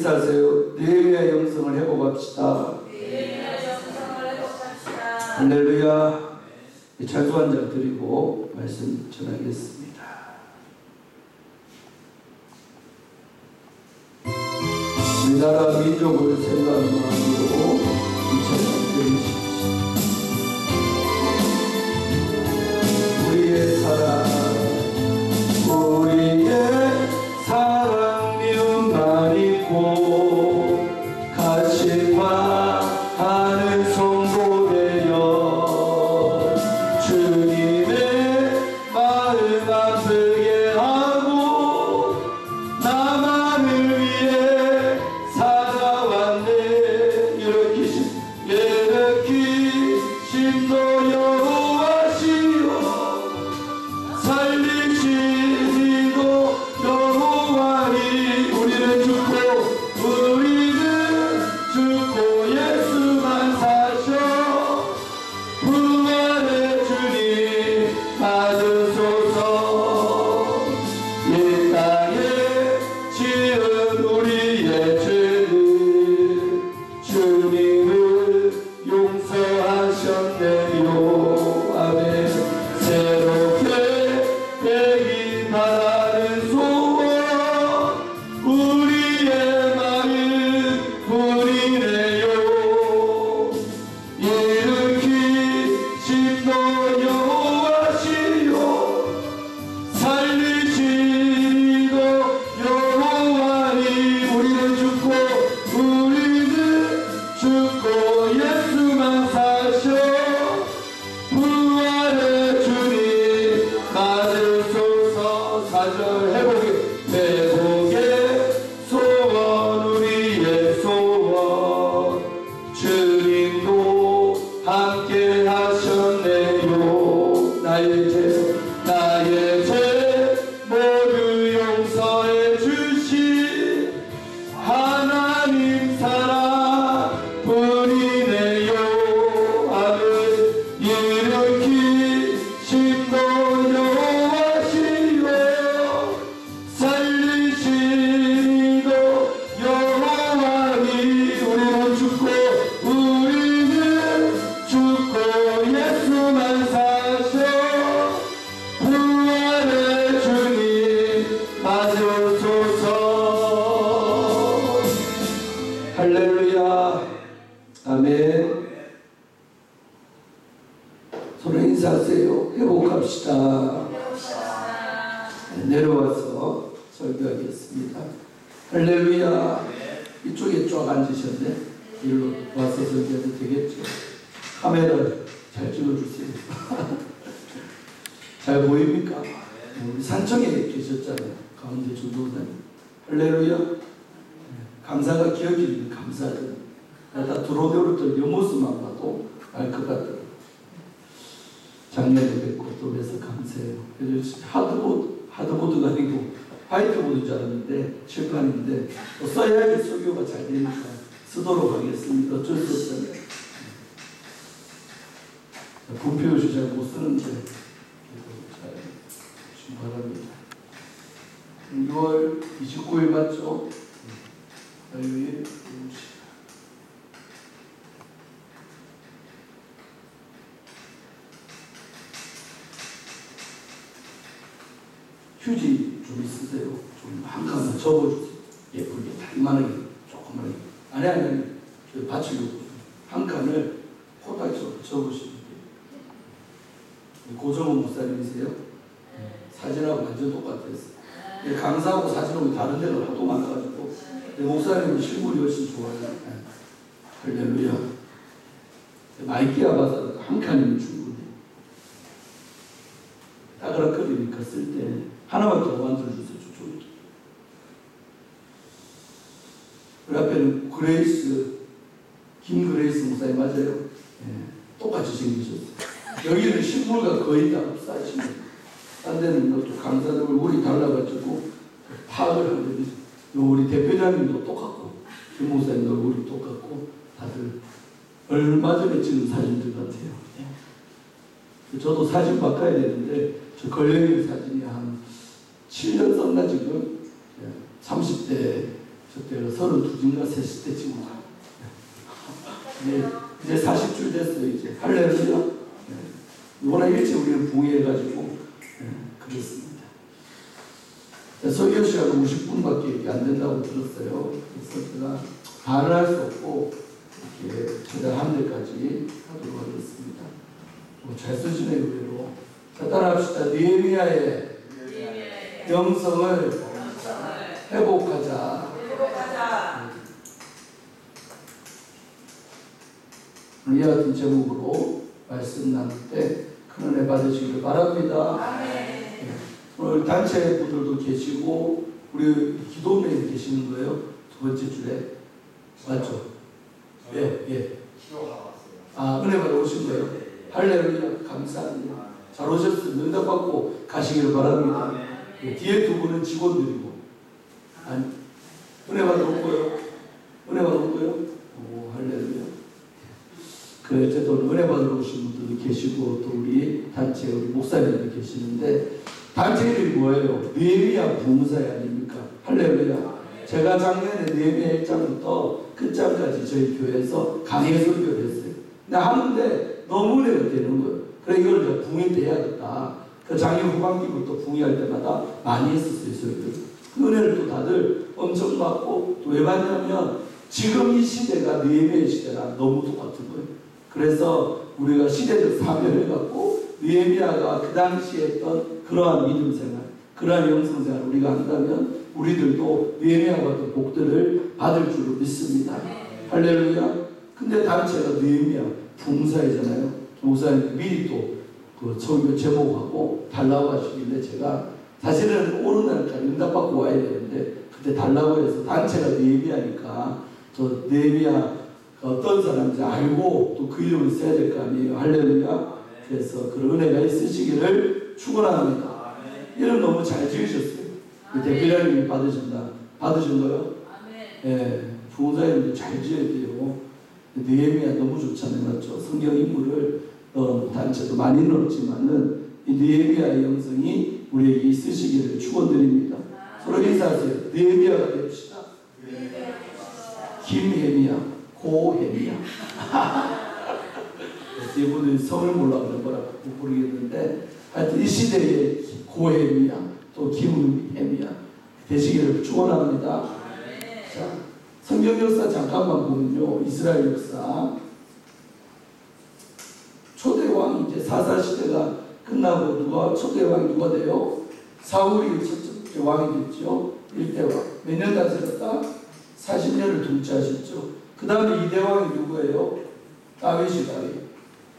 인사하세요. 느헤미야 영성을 회복합시다. 할렐루야. 찬송 한 장 드리고 말씀 전하겠습니다. 우리나라 민족을 생각하는 마음으로 이 찬송 드리십시오. 우리의 사랑 미움만 있고 가시화하는 성도되어 주님의 마음 아프게 하고 나만을 위해 살아왔네. 이렇게 심도 여호와시오 살리시니도 여호와니. 우리는 죽고 예수만 사셔 부활의 주님 받으소서. 이 땅에 지은 우리의 죄를 주님을 용서하셨네요. 아멘. 새롭게 되기 바라는 소원 우리의 마음 뿌리네요. 일으키심도 여호와시요 살리시도 여호와니. 우리는 죽고 예수만 사셔 부활의 주님 받으소서. 4절 회복의 소원 우리의 소원 주님도 함께 하셨네요. 나의 죄 모두 용서해 주신 하나님 사랑 뿐이네요. 아멘. 일으키심도 여호와시요 살리시도 여호와니. 우리는 죽고 예수만 사셔 부활의 주님 받으소서. 할렐루야. 아멘. 서로 인사하세요. 회복합시다. 내려와서 설교하겠습니다. 할렐루야. 이쪽에 쫙 앉으셨네. 일로 와서 설교해도 되겠죠. 카메라를 잘 찍어주세요. 잘 보입니까? 우리 산청에 계셨잖아요. 가운데 전도사님. 할렐루야. 감사가 기억이 감사하죠. 나 들어오는 또 옆모습만 봐도 알 것 같더라고요. 작년에 뵙고 또 그래서 감사해요. 그래서 하드보드가 아니고 화이트보드인 줄 알았는데 칠판인데 또 써야지 설교가 잘 되니까 쓰도록 하겠습니다. 어쩔 수 없잖아요. 분표시 잘 못 쓰는데 잘 바랍니다. 6월 29일 맞죠? 화요일 휴지 좀 있으세요? 좀 한 칸만 접어주세요. 예쁘게 이만하게 조그만하게 아니 받치려고 한 칸을 코딱지로 접으시면 돼요. 고정훈 목사님이세요? 사진하고 완전 똑같았어요. 강사하고 사진하고 다른 데가 하도 많아가지고 목사님은 실물이 훨씬 좋아요. 할렐루야. 마이키아 봐서 한 칸이면 충분히 따그락거리니까 쓸 때 하나만 더 만들어주세요. 저쪽에. 우리 앞에는 김그레이스 목사님 맞아요? 똑같이 생기셨어요. 여기는 실물과 거의 다 흡사하시네요. 딴 데는 또 강사들 얼굴이 달라가지고 파악을 하는데 우리 대표자님도 똑같고 김 목사님도 얼굴이 똑같고 다들 얼마 전에 찍은 사진들 같아요. 저도 사진 바꿔야 되는데 저 걸려있는 사진이 한 7년 썼나 지금 30대 저때가 32인가 3시 때쯤 가. 이제 40줄 됐어요. 이제 할렐루야. 워낙 일찍 우리는 붕해해가지고 그렇습니다. 설교 시간 50분밖에 안 된다고 들었어요. 그래서 제가 말을 할 수 없고 이렇게 최대 한 대까지 하도록 하겠습니다. 잘 쓰시네요, 의외로. 자, 따라합시다. 느헤미야의 영성을 회복하자. 이와 같은 제목으로 말씀 나눌 때 큰 은혜 받으시길 바랍니다. 네. 오늘 단체 분들도 계시고 우리 기도원에 계시는 거예요. 두 번째 줄에 맞죠? 예. 은혜 받아 오신 거예요. 할렐루야. 감사합니다. 잘 오셨습니다. 응답 받고 가시기를 바랍니다. 뒤에 두 분은 직원들이고 은혜 받아 온 거예요. 은혜 받아 온 거예요. 오, 할렐루야. 어쨌든 은혜 받으러 오신 분들도 계시고 또 우리 단체 우리 목사님도 계시는데 단체 이름이 뭐예요? 느헤미야 부흥사회 아닙니까? 할렐루야. 제가 작년에 느헤미야 1장부터 끝장까지 저희 교회에서 강의 설교를 했어요. 근데 하는데 너무 은혜가 되는 거예요. 그래 이걸 이제 붕해돼야겠다. 그 작년 후반기부터 붕해할 때마다 많이 했었어요. 설교를. 그 은혜를 또 다들 엄청 받고 또 왜 받냐면 지금 이 시대가 느헤미야 시대랑 너무 똑같은 거예요. 그래서 우리가 시대적 사명을 갖고 느헤미야가 그 당시에 했던 그러한 믿음 생활, 그러한 영성 생활을 우리가 한다면 우리들도 느헤미야와 같은 복들을 받을 줄로 믿습니다. 할렐루야. 근데 단체가 느헤미야 부흥사회잖아요. 목사님 미리 또 그 설교 제목하고 달라고 하시길래 제가 사실은 오는 날까지 응답받고 와야 되는데 그때 달라고 해서 단체가 느헤미야니까 저 느헤미야 어떤 사람인지 알고 또 그 이름을 써야 될 거 아니에요. 할렐루야. 그래서 그런 은혜가 있으시기를 축원합니다. 이름 너무 잘 지으셨어요. 대표자님이 받으신 거요? 예, 부흥사 이름도 잘 지어야 돼요. 느헤미야 너무 좋잖아요. 맞죠? 성경 인물을 단체도 많이 넣었지만은 이 느헤미야의 영성이 우리에게 있으시기를 축원드립니다. 서로 인사하세요. 느헤미야가 됩시다. 김혜미야. 고혜미야. 이분들이 성을 몰라서 뭐라고 모르겠는데 하여튼 이 시대의 고혜미야 또 김혜미야 되시기를 축원합니다. 자, 성경 역사 잠깐만 보면요. 이스라엘 역사 초대왕 이제 사사시대가 끝나고 초대왕이 누가 돼요? 사울이 첫째 왕이 됐죠. 1대 왕. 몇 년 다스렸다? 40년을 통치하셨죠. 그 다음에 2대 왕이 누구예요? 다윗이.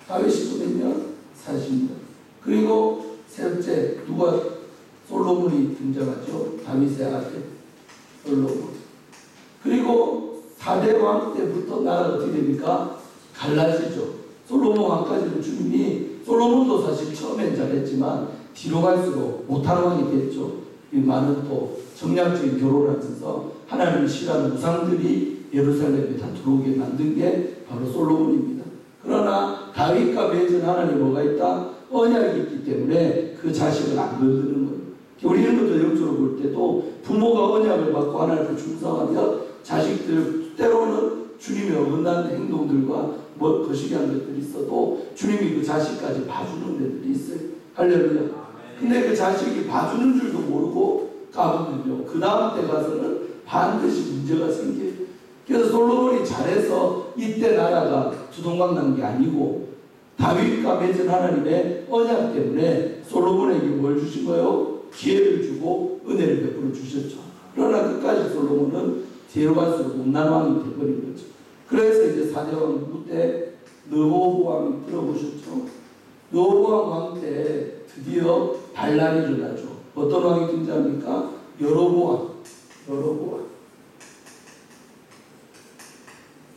다윗이 또 몇 년? 40년. 그리고 셋째 누가? 솔로몬이 등장하죠. 다윗의 아들 솔로몬. 그리고 4대 왕 때부터 나라가 어떻게 됩니까? 갈라지죠. 솔로몬 왕까지는 주님이 솔로몬도 사실 처음엔 잘했지만 뒤로 갈수록 못하는 왕이 됐죠. 이 많은 또 정략적인 결혼을 하면서 하나님이 싫어하는 우상들이 예루살렘에 다 들어오게 만든 게 바로 솔로몬입니다. 그러나 다윗과 맺은 하나님 뭐가 있다? 언약이 있기 때문에 그 자식을 안 건드는 거예요. 우리는 것도 영적으로 볼 때도 부모가 언약을 받고 하나님께 충성하며 자식들 때로는 주님이 어긋난 행동들과 거시기한 것들이 있어도 주님이 그 자식까지 봐주는 데들이 있어요. 할렐루야. 근데 그 자식이 봐주는 줄도 모르고 까부면요. 그 다음 때 가서는 반드시 문제가 생겨요. 그래서 솔로몬이 잘해서 이때 나라가 두동강 난 게 아니고 다윗과 맺은 하나님의 언약 때문에 솔로몬에게 뭘 주신 거예요? 기회를 주고 은혜를 베풀어 주셨죠. 그러나 끝까지 솔로몬은 뒤로 갈수록 못난 왕이 되어버린 거죠. 그래서 이제 4대 왕 누구 때? 르호보암이 들어보셨죠? 르호보암 왕 때 드디어 반란이 일어나죠. 어떤 왕이 등장합니까? 여로보암.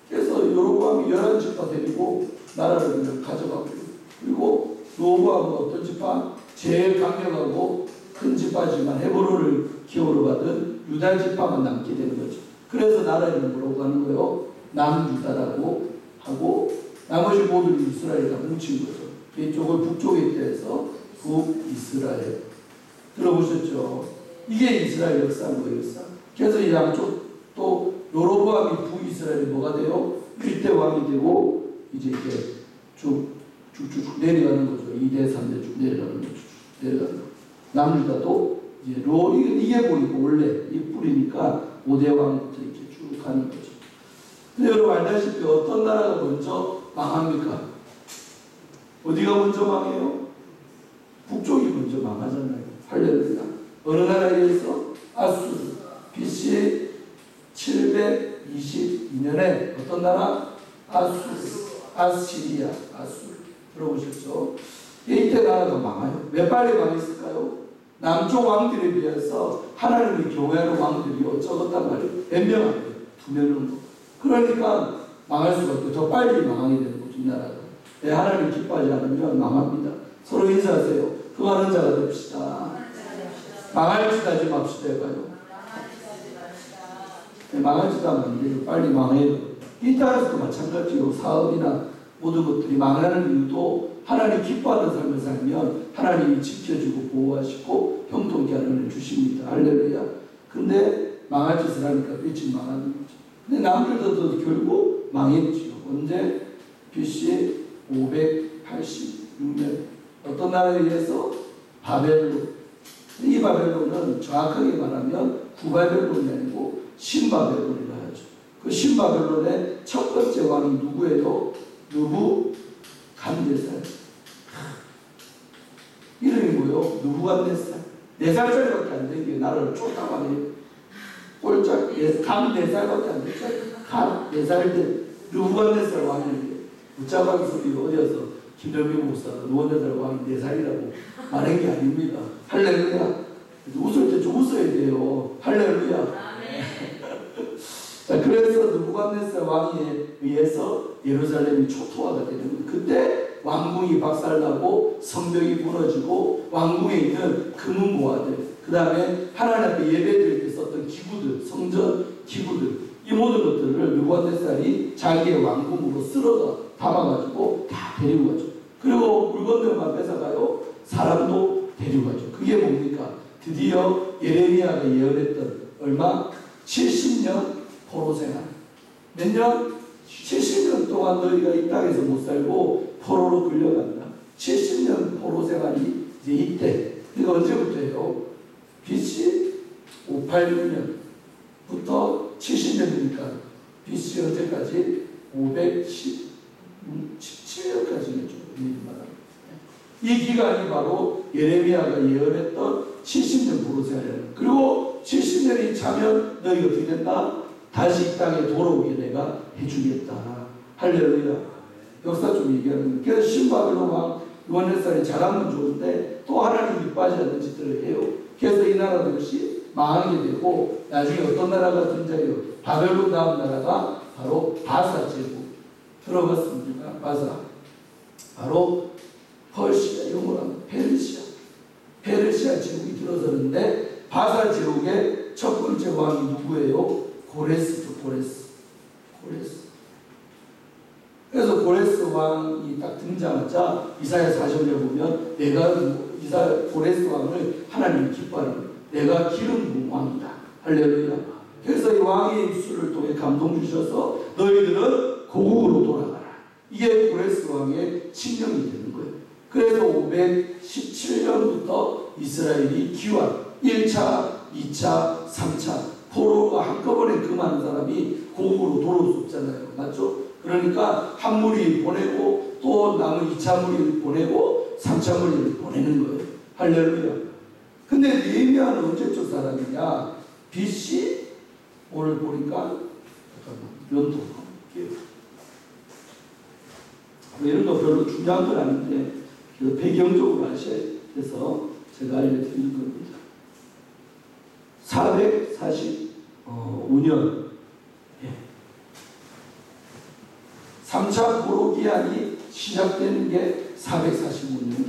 그래서 여로보암이 11지파 데리고 나라를 그냥 가져가고요. 그리고 르호보암은 어떤 지파? 제일 강력하고 큰 지파지만 헤브론을 기호로 받은 유다 지파만 남게 되는 거죠. 그래서 나라 이름을 뭐라고 하는 거예요? 남유다라고 하고 나머지 모두 이스라엘 다 뭉친 거죠. 이쪽을 북쪽에 떼서 북이스라엘. 들어보셨죠? 이게 이스라엘 역사인 거예요. 그래서 이 양쪽 또 여로보암이 북이스라엘이 뭐가 돼요? 1대 왕이 되고 이제 쭉쭉쭉 내려가는 거죠. 2대 3대 쭉 내려가는 거죠. 내려가는 거. 남유다도 이제 이게 보니까 원래 이 뿌리니까 5대 왕부터 이렇게 쭉 가는 거죠. 근데 여러분 알다시피 어떤 나라가 먼저 망합니까? 어디가 먼저 망해요? 북쪽이 먼저 망하잖아요. 할렐루야. 어느 나라에 의해서? 아수르. BC 722년에 어떤 나라? 아수르. 아시리아. 아수르. 들어보셨죠? 이때 나라가 망해요. 왜 빨리 망했을까요? 남쪽 왕들에 비해서 하나님의 교회하는 왕들이 적었단 말이에요. 몇 명 안 돼요. 2명 정도. 그러니까 망할 수밖에 더 빨리 망하게 되는 거죠. 이 나라가. 네, 하나님 기뻐하지 않으면 망합니다. 서로 인사하세요. 그하는 자가 됩시다. 망할 짓 하지 맙시다 해봐요. 네, 망할 짓 하면 안 돼요. 빨리 망해요. 이 땅에서도 마찬가지로 사업이나 모든 것들이 망하는 이유도 하나님 기뻐하는 삶을 살면 하나님이 지켜주고 보호하시고 형통케 하는 주십니다. 할렐루야. 근데 망할 짓을 하니까 일찍 망하는 거죠. 근데 남들도 결국 망했죠. 언제? BC 586년 어떤 나라에 의해서? 바벨론. 이 바벨론은 정확하게 말하면 구바벨론이 아니고 신바벨론이라 하죠. 그 신바벨론의 첫 번째 왕이 누구예요? 느부갓네살. 이름이 뭐요? 느부갓네살. 4살짜리밖에 안 된 게 나라를 쫓아가네요. 꼴짝 감 4살밖에 안 됐죠. 감 4살 때 느부갓네살 왕이 웃자박이 소리가 어디서 김정민 목사가 느부갓네살 왕이 4살이라고 말한 게 아닙니다. 할렐루야. 웃을 때 좀 웃어야 돼요. 할렐루야. 자, 그래서 느부갓네살 왕에 의해서 예루살렘이 초토화가 되는 거예요. 그때 왕궁이 박살나고 성벽이 무너지고 왕궁에 있는 금은 모아들, 그 다음에 하나님 앞에 예배드릴 때 썼던 기구들, 성전 기구들, 이 모든 것들을 느부갓네살이 자기의 왕궁으로 쓸어서 담아가지고 다 데리고 가죠. 그리고 물건들만 뺏어가요. 사람도 데리고 가죠. 그게 뭡니까? 드디어 예레미야가 예언했던 얼마? 70년 포로생활. 몇 년? 70년 동안 너희가 이 땅에서 못 살고 포로로 끌려간다. 70년 포로생활이 이제 이때. 그러니까 언제부터예요? BC 586년부터 70년이니까 BC 언제까지? 517년까지는 좀 이 기간이 바로 예레미야가 예언했던 70년 포로생활이에요. 그리고 70년이 차면 너희가 어떻게 된다? 다시 이 땅에 돌아오게 내가 해주겠다. 할렐루야. 역사 좀 얘기하는 거예요. 그래서 신바벨론 왕 느부갓네살이 잘하면 좋은데 또 하나님이 빠지지 않는 짓들을 해요. 그래서 이 나라도 역시 망하게 되고 나중에 어떤 나라가 등장해요? 바벨론 다음 나라가 바로 바사 제국. 들어봤습니까? 바사. 바로 퍼시아, 영어로 페르시아 제국이 들어서는데 바사 제국의 첫 번째 왕이 누구예요? 고레스죠. 고레스. 그래서 고레스 왕이 딱 등장하자 이사야 40절 보면 고레스 왕을 하나님이 기뻐하는 거예요. 내가 기름 부은 왕이다. 할렐루야. 그래서 이 왕의 입술을 통해 감동 주셔서 너희들은 고국으로 돌아가라. 이게 고레스 왕의 칙령이 되는 거예요. 그래서 517년부터 이스라엘이 기환 1차, 2차, 3차 포로가 한꺼번에 그 많은 사람이 고국으로 돌아올 수 없잖아요. 맞죠? 그러니까 한 무리 보내고 또 남은 2차 무리를 보내고 3차 무리를 보내는 거예요. 할렐루야. 근데 느헤미야는 언제적 사람이냐? BC 오늘 보니까 연도 이런 거 별로 중요한 건 아닌데 배경적으로 아셔야 돼서 제가 알려드리는 겁니다. 445년 3차 포로 기한이 시작되는 게 445년.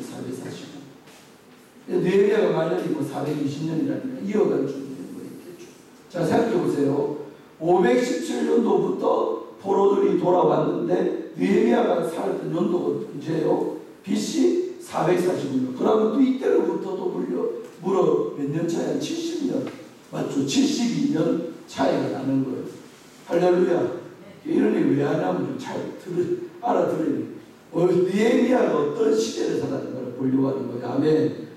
느헤미야가 말년이 420년이라니까 이어갈 준비는 뭐 있겠죠. 자, 생각해 보세요. 517년도부터 포로들이 돌아왔는데 느헤미야가 살았던 연도가 언제예요? BC 445년. 그러면 또 이때로부터 또 물어 몇 년 차야? 70년. 맞죠? 72년 차이가 나는 거예요. 할렐루야. 이런 얘기 왜 하냐면 잘 알아들으니 느헤미야가 어떤 시대를 살았는가를 보려고 하는 거예요. 아멘.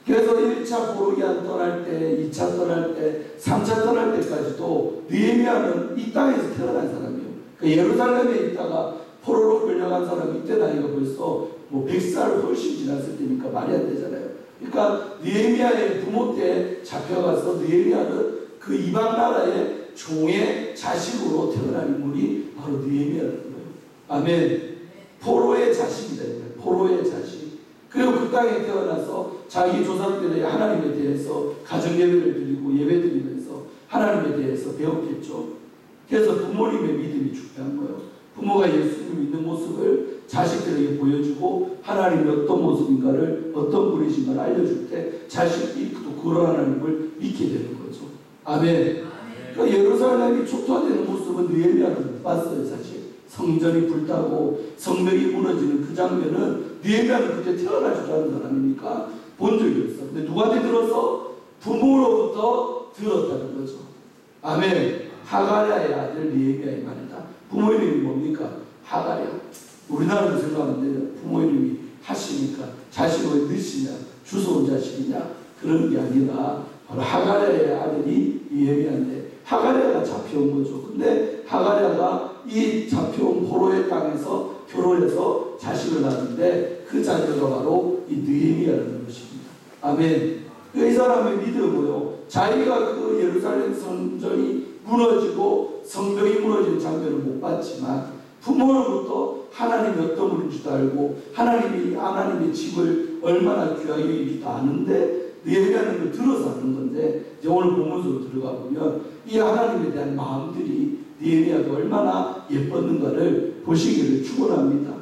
그래서 1차 포로기한 떠날 때, 2차 떠날 때, 3차 떠날 때까지도 느헤미야는 이 땅에서 태어난 사람이에요. 그 예루살렘에 있다가 포로로 끌려간 사람이 이때 나이가 벌써 뭐 100살 훨씬 지났을 때니까 말이 안 되잖아요. 그러니까 느헤미야의 부모 때 잡혀가서 느헤미야는 그 이방 나라의 종의 자식으로 태어난 인물이 바로 느헤미야라는 거예요. 아멘. 포로의 자식이다. 포로의 자식. 그리고 그 땅에 태어나서 자기 조상들의 하나님에 대해서 가정예배를 드리고 예배 드리면서 하나님에 대해서 배웠겠죠. 그래서 부모님의 믿음이 중요한 거예요. 부모가 예수님을 믿는 모습을 자식들에게 보여주고 하나님이 어떤 모습인가를 어떤 분이신가를 알려줄 때 자식이 또 그런 하나님을 믿게 되는 거죠. 아멘. 그러니까 예루살렘이 초토화되는 모습은 느헤미야는 못 봤어요. 사실 성전이 불타고 성벽이 무너지는 그 장면은 느헤미야는 그때 태어나지도 않은 사람이니까 본 적이 없어. 근데 누구한테 들어서? 부모로부터 들었다는 거죠. 아멘. 하가랴의 아들 느헤미야의 말이다. 부모 이름이 뭡니까? 하가랴. 우리나라도 생각하면 돼요. 부모 이름이 하시니까 자식이 왜 늦으냐, 주워온 자식이냐, 그런 게 아니라 바로 하가랴의 아들이 느헤미야인데 하가랴가 잡혀온 거죠. 근데 하가랴가 이 잡혀온 포로의 땅에서 결혼해서 자식을 낳았는데 그 자녀가 바로 이 느헤미야라는 것입니다. 아멘. 이 사람의 믿음은 뭐요? 자기가 그 예루살렘 성전이 무너지고 성벽이 무너지는 장면을 못 봤지만 부모로부터 하나님이 어떤 분인지도 알고 하나님의 집을 얼마나 귀하게 여기지도 아는데 느헤미야는 걸 들어서 하는 건데 이제 오늘 본문으로 들어가 보면 이 하나님에 대한 마음들이 느헤미야가 얼마나 예뻤는가를 보시기를 축원합니다.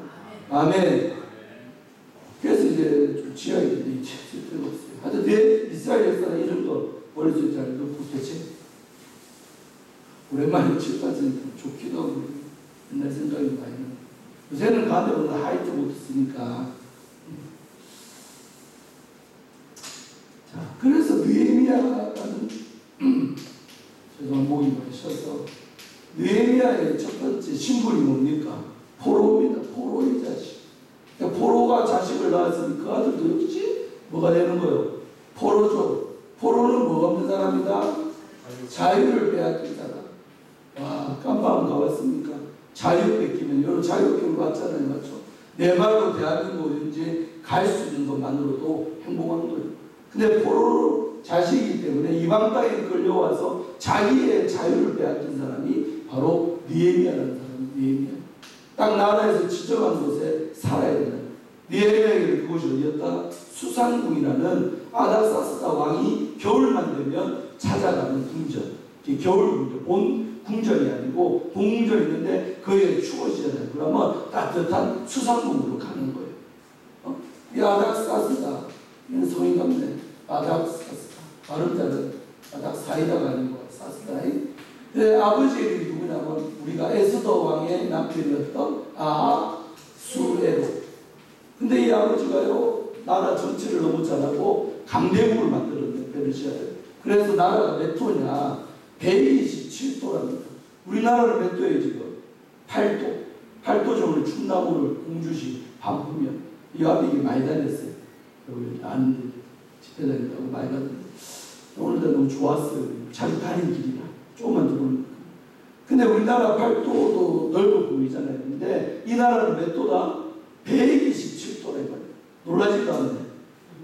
아멘. 그래서 이제 좀 지어야겠는데 이제 쓸데가 없어요. 하여튼 내 이스라엘 역사가 이런 거 머릿속에 잘 넣고 대체 오랜만에 집 갔으니까 좋기도 하고 옛날 생각이 많이 나요. 요새는 가는데 오늘 하이트 못했으니까. 자, 그래서 느헤미야라는 죄송한 목이 많이 쉬어서 느헤미야의 첫 번째 신분이 뭡니까? 포로입니다. 포로의 자식. 그러니까 포로가 자식을 낳았으니 그 아들도 역시 뭐가 되는 거예요? 포로죠. 포로는 뭐가 없는 사람이다? 자유를 빼앗긴 사람. 와, 깜빡 가봤습니까? 자유 뺏기면 여러분 자유교육 받잖아요. 맞죠? 내 말로 대한민국 어딘지 갈 수 있는 것만으로도 행복한 거예요. 근데 포로 자식이기 때문에 이방 땅에 끌려와서 자기의 자유를 빼앗긴 사람이 바로 느헤미야라는 사람이 느헤미야. 딱 나라에서 지정한 곳에 살아야 되는 느헤미야에게 그곳이 어디였다? 수산궁이라는 아닥사스다 왕이 겨울만 되면 찾아가는 궁전. 겨울 궁전, 본 궁전이 아니고 봉궁전이 있는데 거기에 추워지잖아요. 그러면 따뜻한 수산궁으로 가는 거예요. 이 아닥사스다. 이는 성이 같네. 아닥사스다. 발음자는 아닥사이다가 아니고 사스다이. 아버지 이름이 누구냐면 우리가 에스더 왕의 남편이었던 아수에로. 근데 이 아버지가요 나라 전체를 너무 잘하고 강대국을 만들었네. 페르시아를. 그래서 나라가 몇 도냐? 127도랍니다. 우리나라는 몇 도예요 지금? 8도. 8도 정도 충나무를 공주시 반품면 이 앞에 이게 많이 다녔어요. 여기 아는데 집회 다닌다고 많이 다녔는데 오늘도 너무 좋았어요. 잘 다닌 길이라 조금만 들어오니까. 근데 우리나라 8도도 넓어 보이잖아요. 근데 이 나라는 몇 도다? 127도래 말이에요. 놀라지도 않네.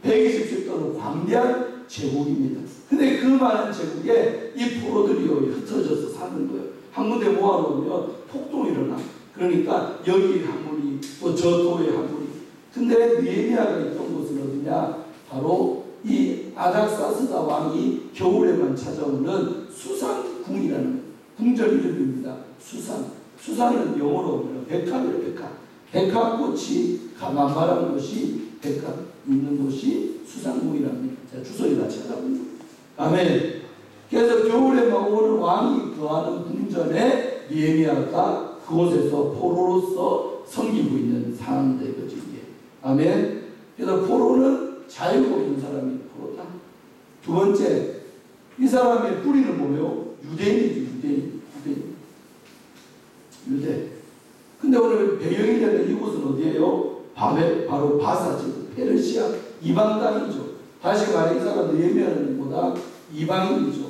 127도는 광대한 제국입니다. 근데 그 많은 제국에 이 포로들이 흩어져서 사는 거예요. 한 군데 모아놓으면 폭동이 일어나. 그러니까 여기 한 무리, 또 저 도에 한 무리. 근데 느헤미야가 있던 곳은 어디냐? 바로 이 아닥사스다 왕이 겨울에만 찾아오는 수산궁이라는 궁전 이름입니다. 수산. 수산은 영어로 백합이에요. 백합. 백합꽃이 만발한 곳이 백합 있는 곳이 수산궁이랍니다. 제가 주소리 다 찾아봅니다. 아멘. 그래서 겨울에만 오는 왕이 거하는 궁전에 느헤미야가 그곳에서 포로로서 섬기고 있는 상황인 거죠. 아멘. 그래서 포로는 자유가 없는 사람이 포로다. 두 번째, 이 사람의 뿌리는 뭐예요? 유대인이죠. 유대. 근데 오늘 배경이 되는 이곳은 어디예요? 바로 바사지, 페르시아 이방 땅이죠. 다시 말해 이 사람 느헤미야는 보다 이방인이죠.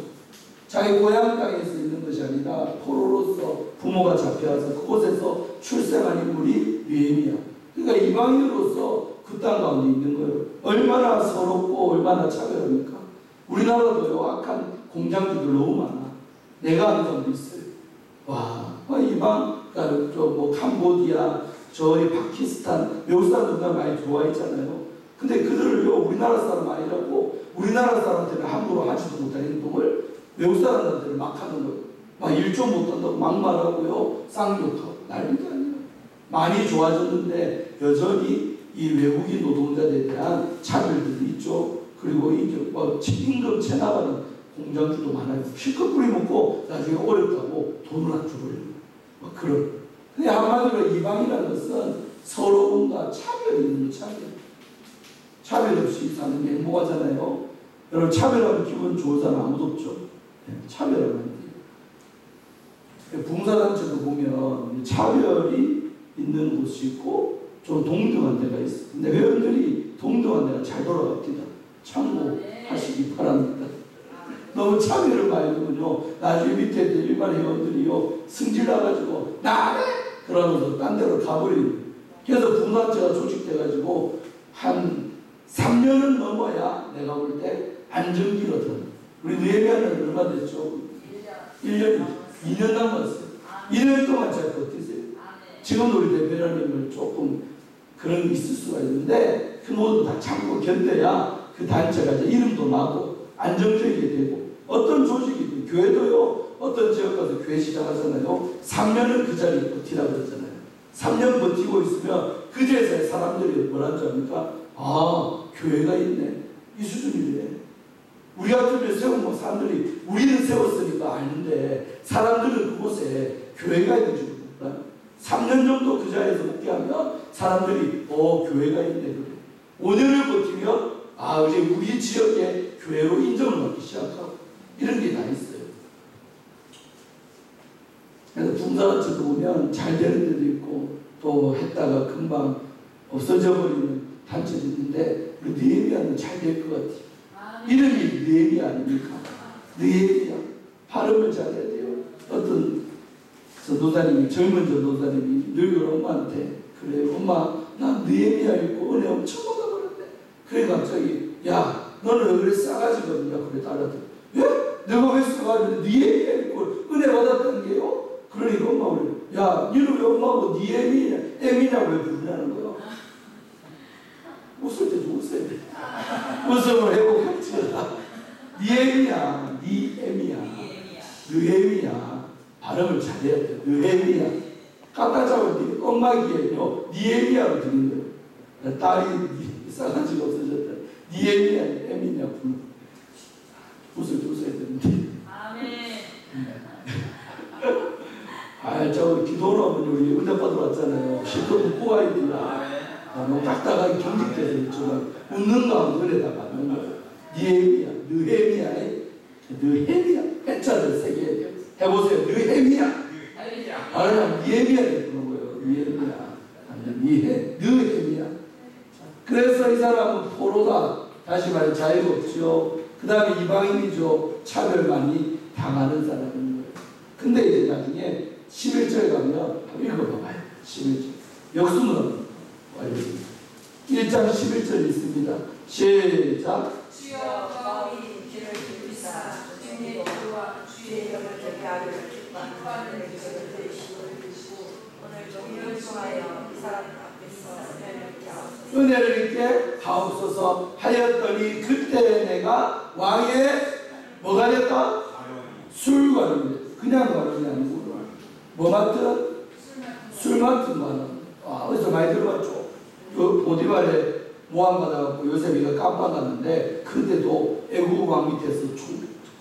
자기 고향 땅에서 있는 것이 아니라 포로로서 부모가 잡혀와서 그곳에서 출생한 인물이 느헤미야. 그러니까 이방인으로서 그 땅 가운데 있는 거예요. 얼마나 서럽고 얼마나 차별합니까? 우리나라도요, 악한 공장주들 너무 많아. 내가 아는 사람도 있어요. 와, 이방, 그러니까 뭐 캄보디아, 저희 파키스탄, 외국 사람들 많이 좋아했잖아요. 근데 그들을요, 우리나라 사람 아니라고, 우리나라 사람한테는 함부로 하지도 못한 행동을 외국 사람들한테는 막 하는 거예요. 막 일조 못한다고 막말하고요, 쌍욕하고, 난리도 아니에요. 많이 좋아졌는데, 여전히 이 외국인 노동자들에 대한 차별들이 있죠. 그리고 임금 체납하는 공장주도 많아요. 실컷 뿌리 먹고 나중에 어렵다고 돈을 안 줘버려요. 막 그런. 근데 한마디로 이방이라는 것은 서러움과 차별이 있는 거, 차별 없이 사는 게 행복하잖아요. 여러분, 차별하면 기분 좋은 사람 아무도 없죠. 차별하면. 봉사단체도 보면 차별이 있는 곳이 있고 좀 동등한 데가 있어요. 근데 회원들이 동등한 데가 잘 돌아갑니다. 참고하시기 바랍니다. 너무 차별을 많이 하면요, 나중에 밑에 일반 회원들이요, 승질 나가지고 나래! 그러면서 딴 데로 가버리는. 그래서 봉사단체가 조직돼가지고 한 3년은 넘어야 내가 볼 때 안정기를 얻어요. 우리 느헤미야는 얼마 됐죠? 1년, 2년 남았어요. 2년 동안 잘 버티세요. 지금도 우리 대표님을 조금 그런 게 있을 수가 있는데 그 모두 다 참고 견뎌야 그 단체가 이제 이름도 나고 안정적이게 되고, 어떤 조직이든 교회도요, 어떤 지역 가서 교회 시작하잖아요. 3년은 그 자리에 버티라고 그러잖아요. 3년 버티고 있으면 그제서야 사람들이 뭐라는 줄 압니까? 아, 교회가 있네. 이 수준이래. 우리 같으면 세우면 사람들이 우리는 세웠으니까 아는데 사람들은 그곳에 교회가 있는 줄 몰라. 3년 정도 그 자리에서 묵게 하면 사람들이 교회가 있네 그래. 5년을 버티면 이제 우리 지역에 교회로 인정을 받기 시작하고 이런 게 다 있어요. 그래서 봉사단체도 보면 잘 되는 데도 있고 또 했다가 금방 없어져 버리는 단체도 있는데 우리 느헤미야는 잘 될 것 같아요. 이름이 느헤미야 아닙니까? 느헤미야. 발음을 잘해야 돼요. 어떤 전도사님이, 젊은 전도사님이 늙은 엄마한테 그래요. 엄마, 난 느헤미야 읽고 은혜 엄청 받아버렸네. 그래 갑자기, 야, 너는 왜 그래 싸가지가 없냐? 그래 따라들. 왜? 내가 왜 싸가지고 느헤미야 읽고 은혜 받았다는 게요? 그러니까 엄마가 그래. 야, 니는 왜 엄마하고 느헤미야, 에미냐 왜 부르냐는 거야. 웃을 때 좀 웃어야 돼. 웃음을 회복하지. 느헤미야, 느헤미야. 발음을 잘해야 돼. 느헤미야. 갖다 잡은 엉마기에요. 느헤미야로 드린 거예요. 딸이 싸가지가 없어졌다. 느헤미야, 에미냐 불러. 웃을 때 웃어야 되는데. 저 기도로 하면 우리 은혜 받으러 왔잖아요. 실컷 웃고 와야 된다. 너무 딱딱하게 경직돼서 있지만 웃는 가운데 은혜다가 하는 거예요. 느헤미야, 해자를 세 개 해보세요. 느헤미야. 말하면 느헤미야를 부르는 거예요. 느헤미야. 그래서 이 사람은 포로다. 다시 말해 자유가 없죠. 그 다음에 이방인이죠. 차별 많이 당하는 사람인 거예요. 근데 이제 나중에 11절에 가면 읽어봐봐요. 11절. 역수문 완료입니다. 1장 11절 있습니다. 시작. 주여 마음이 길을 비비사 주님의 도와 주의 영을 되게 하기를 기뻐하는 기적을 되시고 오늘 종일을 통하여 이 사람 앞에서 은혜를 있게 하옵소서 하였더니 그때 내가 왕의 뭐가 됐다? 술관입니다. 그냥 관원이 아니고 뭐 맡은? 술 맡은 관원. 어디서 많이 들어봤죠? 그 보디발에 모함받아갖고 요셉이가 깜빡았는데 그때도 애국 왕 밑에서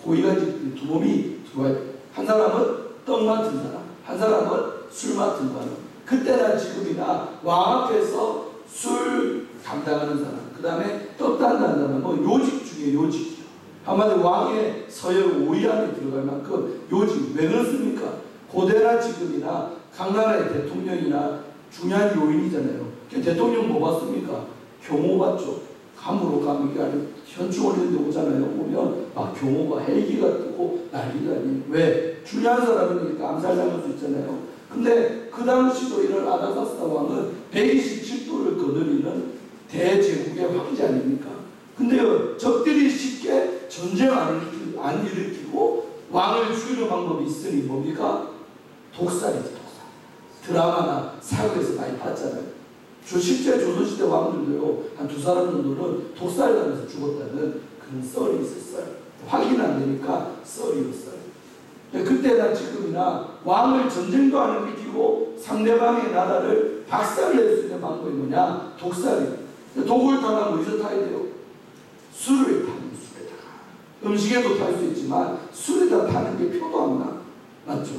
고위간직들이 두 몸이 들어와요. 한 사람은 떡 맡은 사람, 한 사람은 술 맡은 사람. 그때나 지금이나 왕 앞에서 술 담당하는 사람, 그 다음에 떡 담당하는 사람, 뭐 요직 중에 요직이요. 한마디로 왕의 서열 5위 안에 들어갈 만큼 요즘 왜 그렇습니까? 고대나 지금이나 각 나라의 대통령이나 중요한 요인이잖아요. 대통령 뭐 받습니까? 경호 받죠. 감으로 가면 이게 아주 현충원 이런 데 오잖아요. 오면 막 경호가 헬기가 뜨고 난리가 아니에요. 왜? 중요한 사람이니까 암살당할 수 있잖아요. 근데 그 당시도 이런 아다사스다 왕은 127도를 거느리는 대제국의 황제 아닙니까? 근데요, 적들이 쉽게 전쟁 안 일으키고 왕을 죽이는 방법이 있으니 뭡니까? 독살이죠, 독살. 드라마나 사극에서 많이 봤잖아요. 실제 조선시대 왕들도요, 한 2사람 정도는 독살당해서 죽었다는 그런 썰이 있었어요. 확인 안 되니까 썰이었어요. 그때나 지금이나 왕을 전쟁도 안 일으키고 상대방의 나라를 박살낼 수 있는 방법이 뭐냐? 독살이에요. 독을 타면 어디서 타야 돼요? 술을 타는 술에다가. 음식에도 탈 수 있지만 술에다 타는 게 표도 안 나. 맞죠?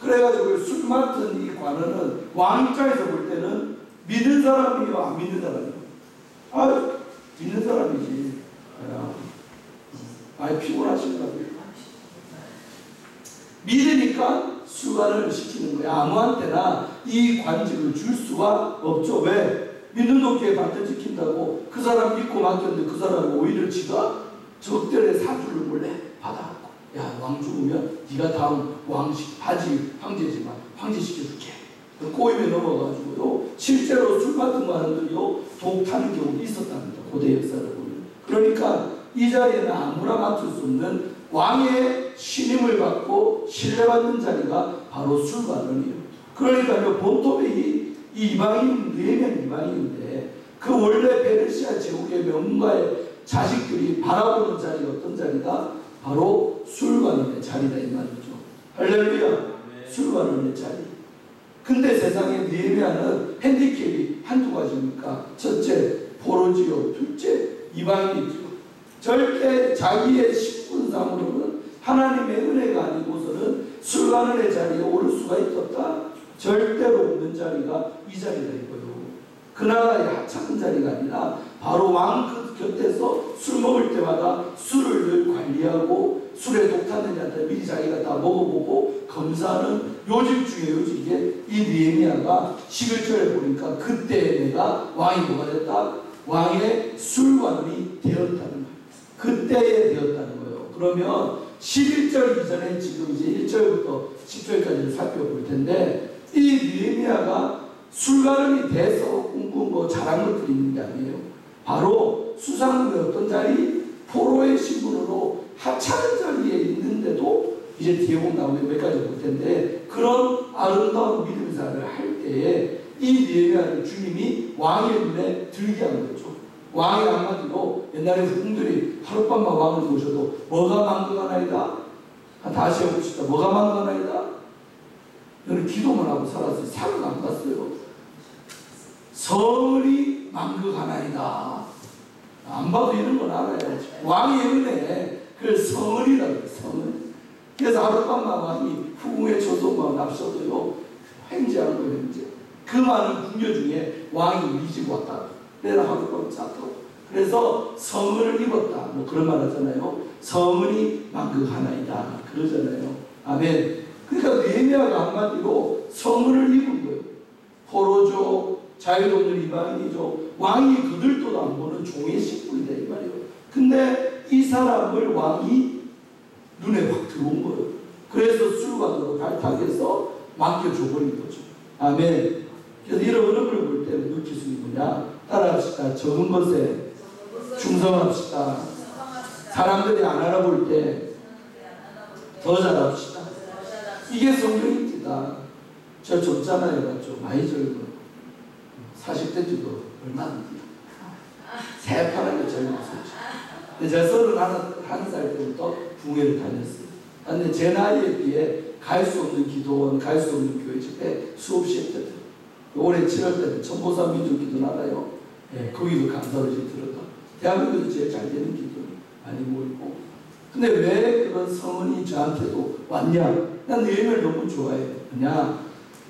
그래가지고 술 맡은 이 관원은 왕 입장에서 볼 때는 믿는 사람이요, 안 믿는 사람이요? 아, 믿는 사람이지. 많이 피곤하신가 봐요. 믿으니까 술관을 시키는 거야. 아무한테나 이 관직을 줄 수가 없죠. 왜? 믿는 도끼에 반대 지킨다고 그 사람 믿고 맡겼는데 그 사람이 오히려 지가 적들의 사주를 몰래 받아갖고, 야, 왕 죽으면 네가 다음 황제지만 황제 시켜줄게. 꼬임에 넘어가지고요, 실제로 술 같은 거 하는들요, 독 타는 경우도 있었답니다. 고대 역사를 보면. 그러니까 이 자리에는 아무나 맡을 수 없는 왕의 신임을 받고 신뢰받는 자리가 바로 술관원이에요. 그러니까요, 본토백이 이방인 4명 이방인인데 그 원래 페르시아 제국의 명문가의 자식들이 바라보는 자리가 어떤 자리다? 바로 술관원의 자리다 이 말이죠. 할렐루야. 술관원의 자리. 근데 세상에 느헤미야는 핸디캡이 한두 가지입니까? 첫째, 포로지요. 둘째, 이방인이죠. 절대 자기의 신분상으로는 하나님의 은혜가 아니고서는 술관원의 자리에 오를 수가 있었다? 절대로 없는 자리가 이 자리다 이거예요. 그 나라의 하찮은 자리가 아니라 바로 왕 그 곁에서 술 먹을 때마다 술을 늘 관리하고 술에 독 탔느냐한테 미리 자기가 다 먹어보고 검사하는 요직 중에 요직에 이 느헤미야가 11절에 보니까 그때 내가 왕이 뭐가 됐다? 왕의 술관원이 되었다는 거예요. 그때에 되었다는 거예요. 그러면 11절 이전에 지금 이제 1절부터 10절까지를 살펴볼 텐데 이 느헤미야가 술관원이 돼서 꿈꾼 거 잘한 것들이 있는 게 아니에요. 바로 수상국의 어떤 자리? 포로의 신분으로 하찮은 자리에 있는데도 이제 뒤에 보면 나오는 몇 가지 볼 텐데 그런 아름다운 믿음사를 할 때에 이 느헤미야를 주님이 왕의 눈에 들게 한 거죠. 왕의 한마디로 옛날에 후궁들이 하룻밤만 왕을 모셔도 뭐가 만극하나이다? 다시 해봅시다. 뭐가 만극하나이다? 너는 기도만 하고 살았어요. 사극 안 갔어요. 성이 만극하나이다. 안 봐도 이런 건 알아야지. 왕의 은혜, 그걸 성은이라고 해요. 성은. 그래서 하룻밤만 왕이 후궁의 조선만 납셔도요, 횡재하는 거예요, 횡재. 그 많은 궁녀 중에 왕이 우리 집 왔다. 내가 하룻밤 잤다고. 그래서 성은을 입었다. 뭐 그런 말 하잖아요. 성은이 만극하나이다. 그러잖아요. 아멘. 그러니까 느헤미야가 한마디로 성은을 입은 거예요. 포로죠. 자유도 없는 이방인이죠. 왕이 그들도 안 보는 종의 신분이다 이 말이에요. 근데 이 사람을 왕이 눈에 확 들어온 거예요. 그래서 술관으로 발탁해서 맡겨줘버린 거죠. 아멘. 그래서 이런 어려움을 볼 때는 느낄 수 있는 거냐? 따라합시다. 적은 것에 충성합시다. 사람들이 안 알아볼 때 더 잘합시다. 이게 성경입니다. 저 젊잖아요. 맞죠? 많이 젊어. 40대지도 얼마 안 돼요. 새파랗게 젊었었죠. 근데 제가 31살 때부터 붕괴를 다녔어요. 근데 제 나이에 비해 갈 수 없는 기도원, 갈 수 없는 교회 집회 수없이 했거든요. 올해 7월 때는 천보사 민족기도 나가요. 예, 거기도 강사로 들어가. 대한민국에서 제일 잘 되는 기도 많이 모이고. 근데 왜 그런 성은이 저한테도 왔냐? 난 느헤미야를 너무 좋아해요. 그냥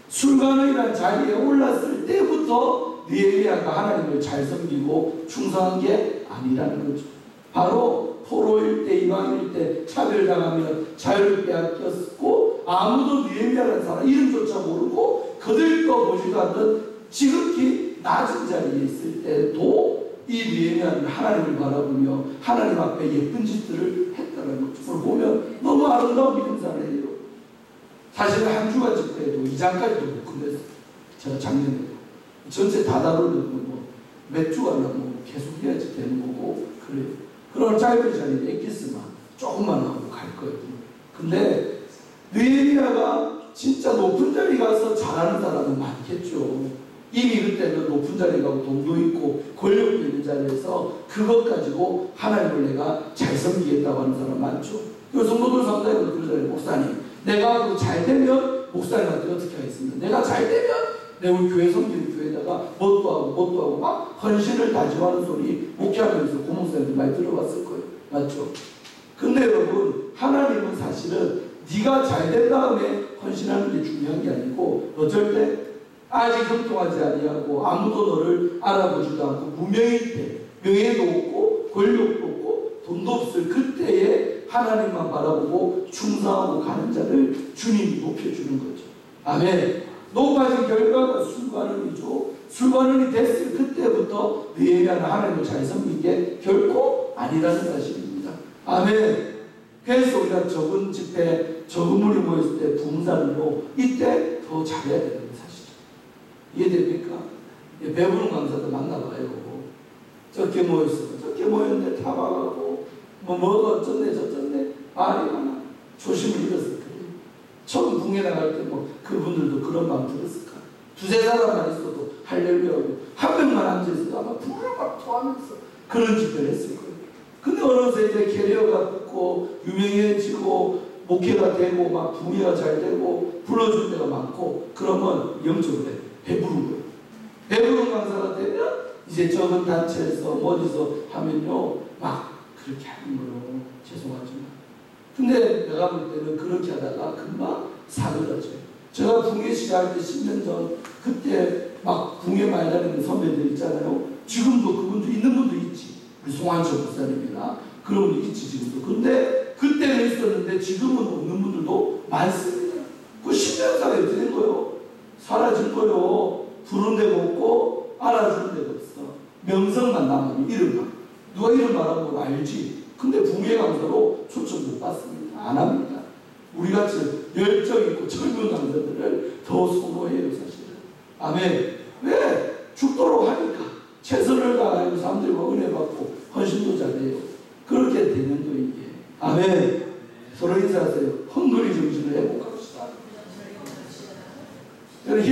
술관원이라는 자리에 올랐을 때부터 느헤미야가 하나님을 잘 섬기고 충성한 게 아니라는 거죠. 바로 포로일 때, 이방일 때 차별당하며 자유를 빼앗겼고, 아무도 느헤미야라는 사람 이름조차 모르고 거들떠보지도 않는 지극히 낮은 자리에 있을 때도 이 느헤미야는 하나님을 바라보며 하나님 앞에 예쁜 짓들을 했다는 것을 보면 너무 아름다운 믿음사례예요. 사실 한 주간 집회에도 2장까지도 못 끝냈어요. 제가 작년에도 전체 다 다루려면 몇 주간 계속 해야지 되는 거고, 그래요. 그런 짧은 자리에 엑기스만 조금만 하고 갈 거예요. 근데 느헤미야가 진짜 높은 자리 가서 잘하는 사람은 많겠죠. 이미 그때는 높은 자리 가고 돈도 있고 권력도 있는 자리에서 그것 가지고 하나님을 내가 잘 섬기겠다고 하는 사람 많죠. 그리고 성도들 상당히 그러잖아요. 목사님, 내가 앞으로 잘 되면 목사님한테 어떻게 하겠습니까? 내가 잘 되면 내가 우리 교회 섬기는 교회에다가 뭣도 하고 막 헌신을 다짐하는 소리 목회하면서 고목사님들 많이 들어봤을 거예요. 맞죠? 근데 여러분, 하나님은 사실은 네가 잘 된 다음에 헌신하는 게 중요한 게 아니고, 어쩔 때 아직 형통하지 아니하고 아무도 너를 알아보지도 않고 무명일 때, 명예도 없고 권력도 없고 돈도 없을 그때에 하나님만 바라보고 충성하고 가는 자를 주님이 높여주는 거죠. 아멘. 높아진 결과가 술관원이죠. 술관원이 됐을 그때부터 느헤미야는 하나님을 잘 섬긴 게 결코 아니라는 사실입니다. 아멘. 그래서 우리가 적은 집회, 적은 물이 모였을 때 부흥사는로 이때 더 잘해야 되는 사실이죠. 이해됩니까? 배부른 강사도 만나봐요. 적게 모였어. 적게 모였는데 타박하고 뭐가 어쩌네 저쩌네 말이 많아. 조심을 잃었을 거예요. 처음 붕에 나갈 때 그분들도 그런 마음 들었을까? 두세 사람만 있어도 할렐루야하고 한 명만 앉아있어도 아마 불을 막 토하면서 그런 집회를 했을 거예요. 근데 어느새 이제 캐리어가 붙고 유명해지고 목회가 되고 막 붕회가 잘 되고 불러줄 때가 많고, 그러면 영적으로 배부른 거예요. 배부른 강사가 되면 이제 적은 단체에서 어디서 하면요 막 그렇게 하는 거로 죄송하지만, 근데 내가 볼 때는 그렇게 하다가 금방 사그라져요. 제가 붕괴 시작할 때 10년 전 그때 막 붕괴 많이 다니는 선배들 있잖아요. 지금도 그분도 있는 분도 있지. 우리 송한철 목사님이나 그런 분도 있지 지금도. 근데 그때는 있었는데 지금은 없는 분들도 많습니다. 그 10년 사이에 어떻게 된 거예요? 사라진 거예요. 부른 데가 없고 알아주는 데가 없어. 명성만 남아요. 이름만. 누가 이름 말하면 알지. 근데 붕괴 강사로 초청 못 받습니다. 안 합니다. 우리같이 열정 있고 젊은 강사들을 더 선호해요 사실은. 아멘. 왜? 죽도록 하니까 최선을 다하고 사람들과 은혜 받고 헌신도 잘해요. 그렇게 되는 거 이게. 아멘. 서로 인사하세요. 헝그리 정신을 회복합시다. 저는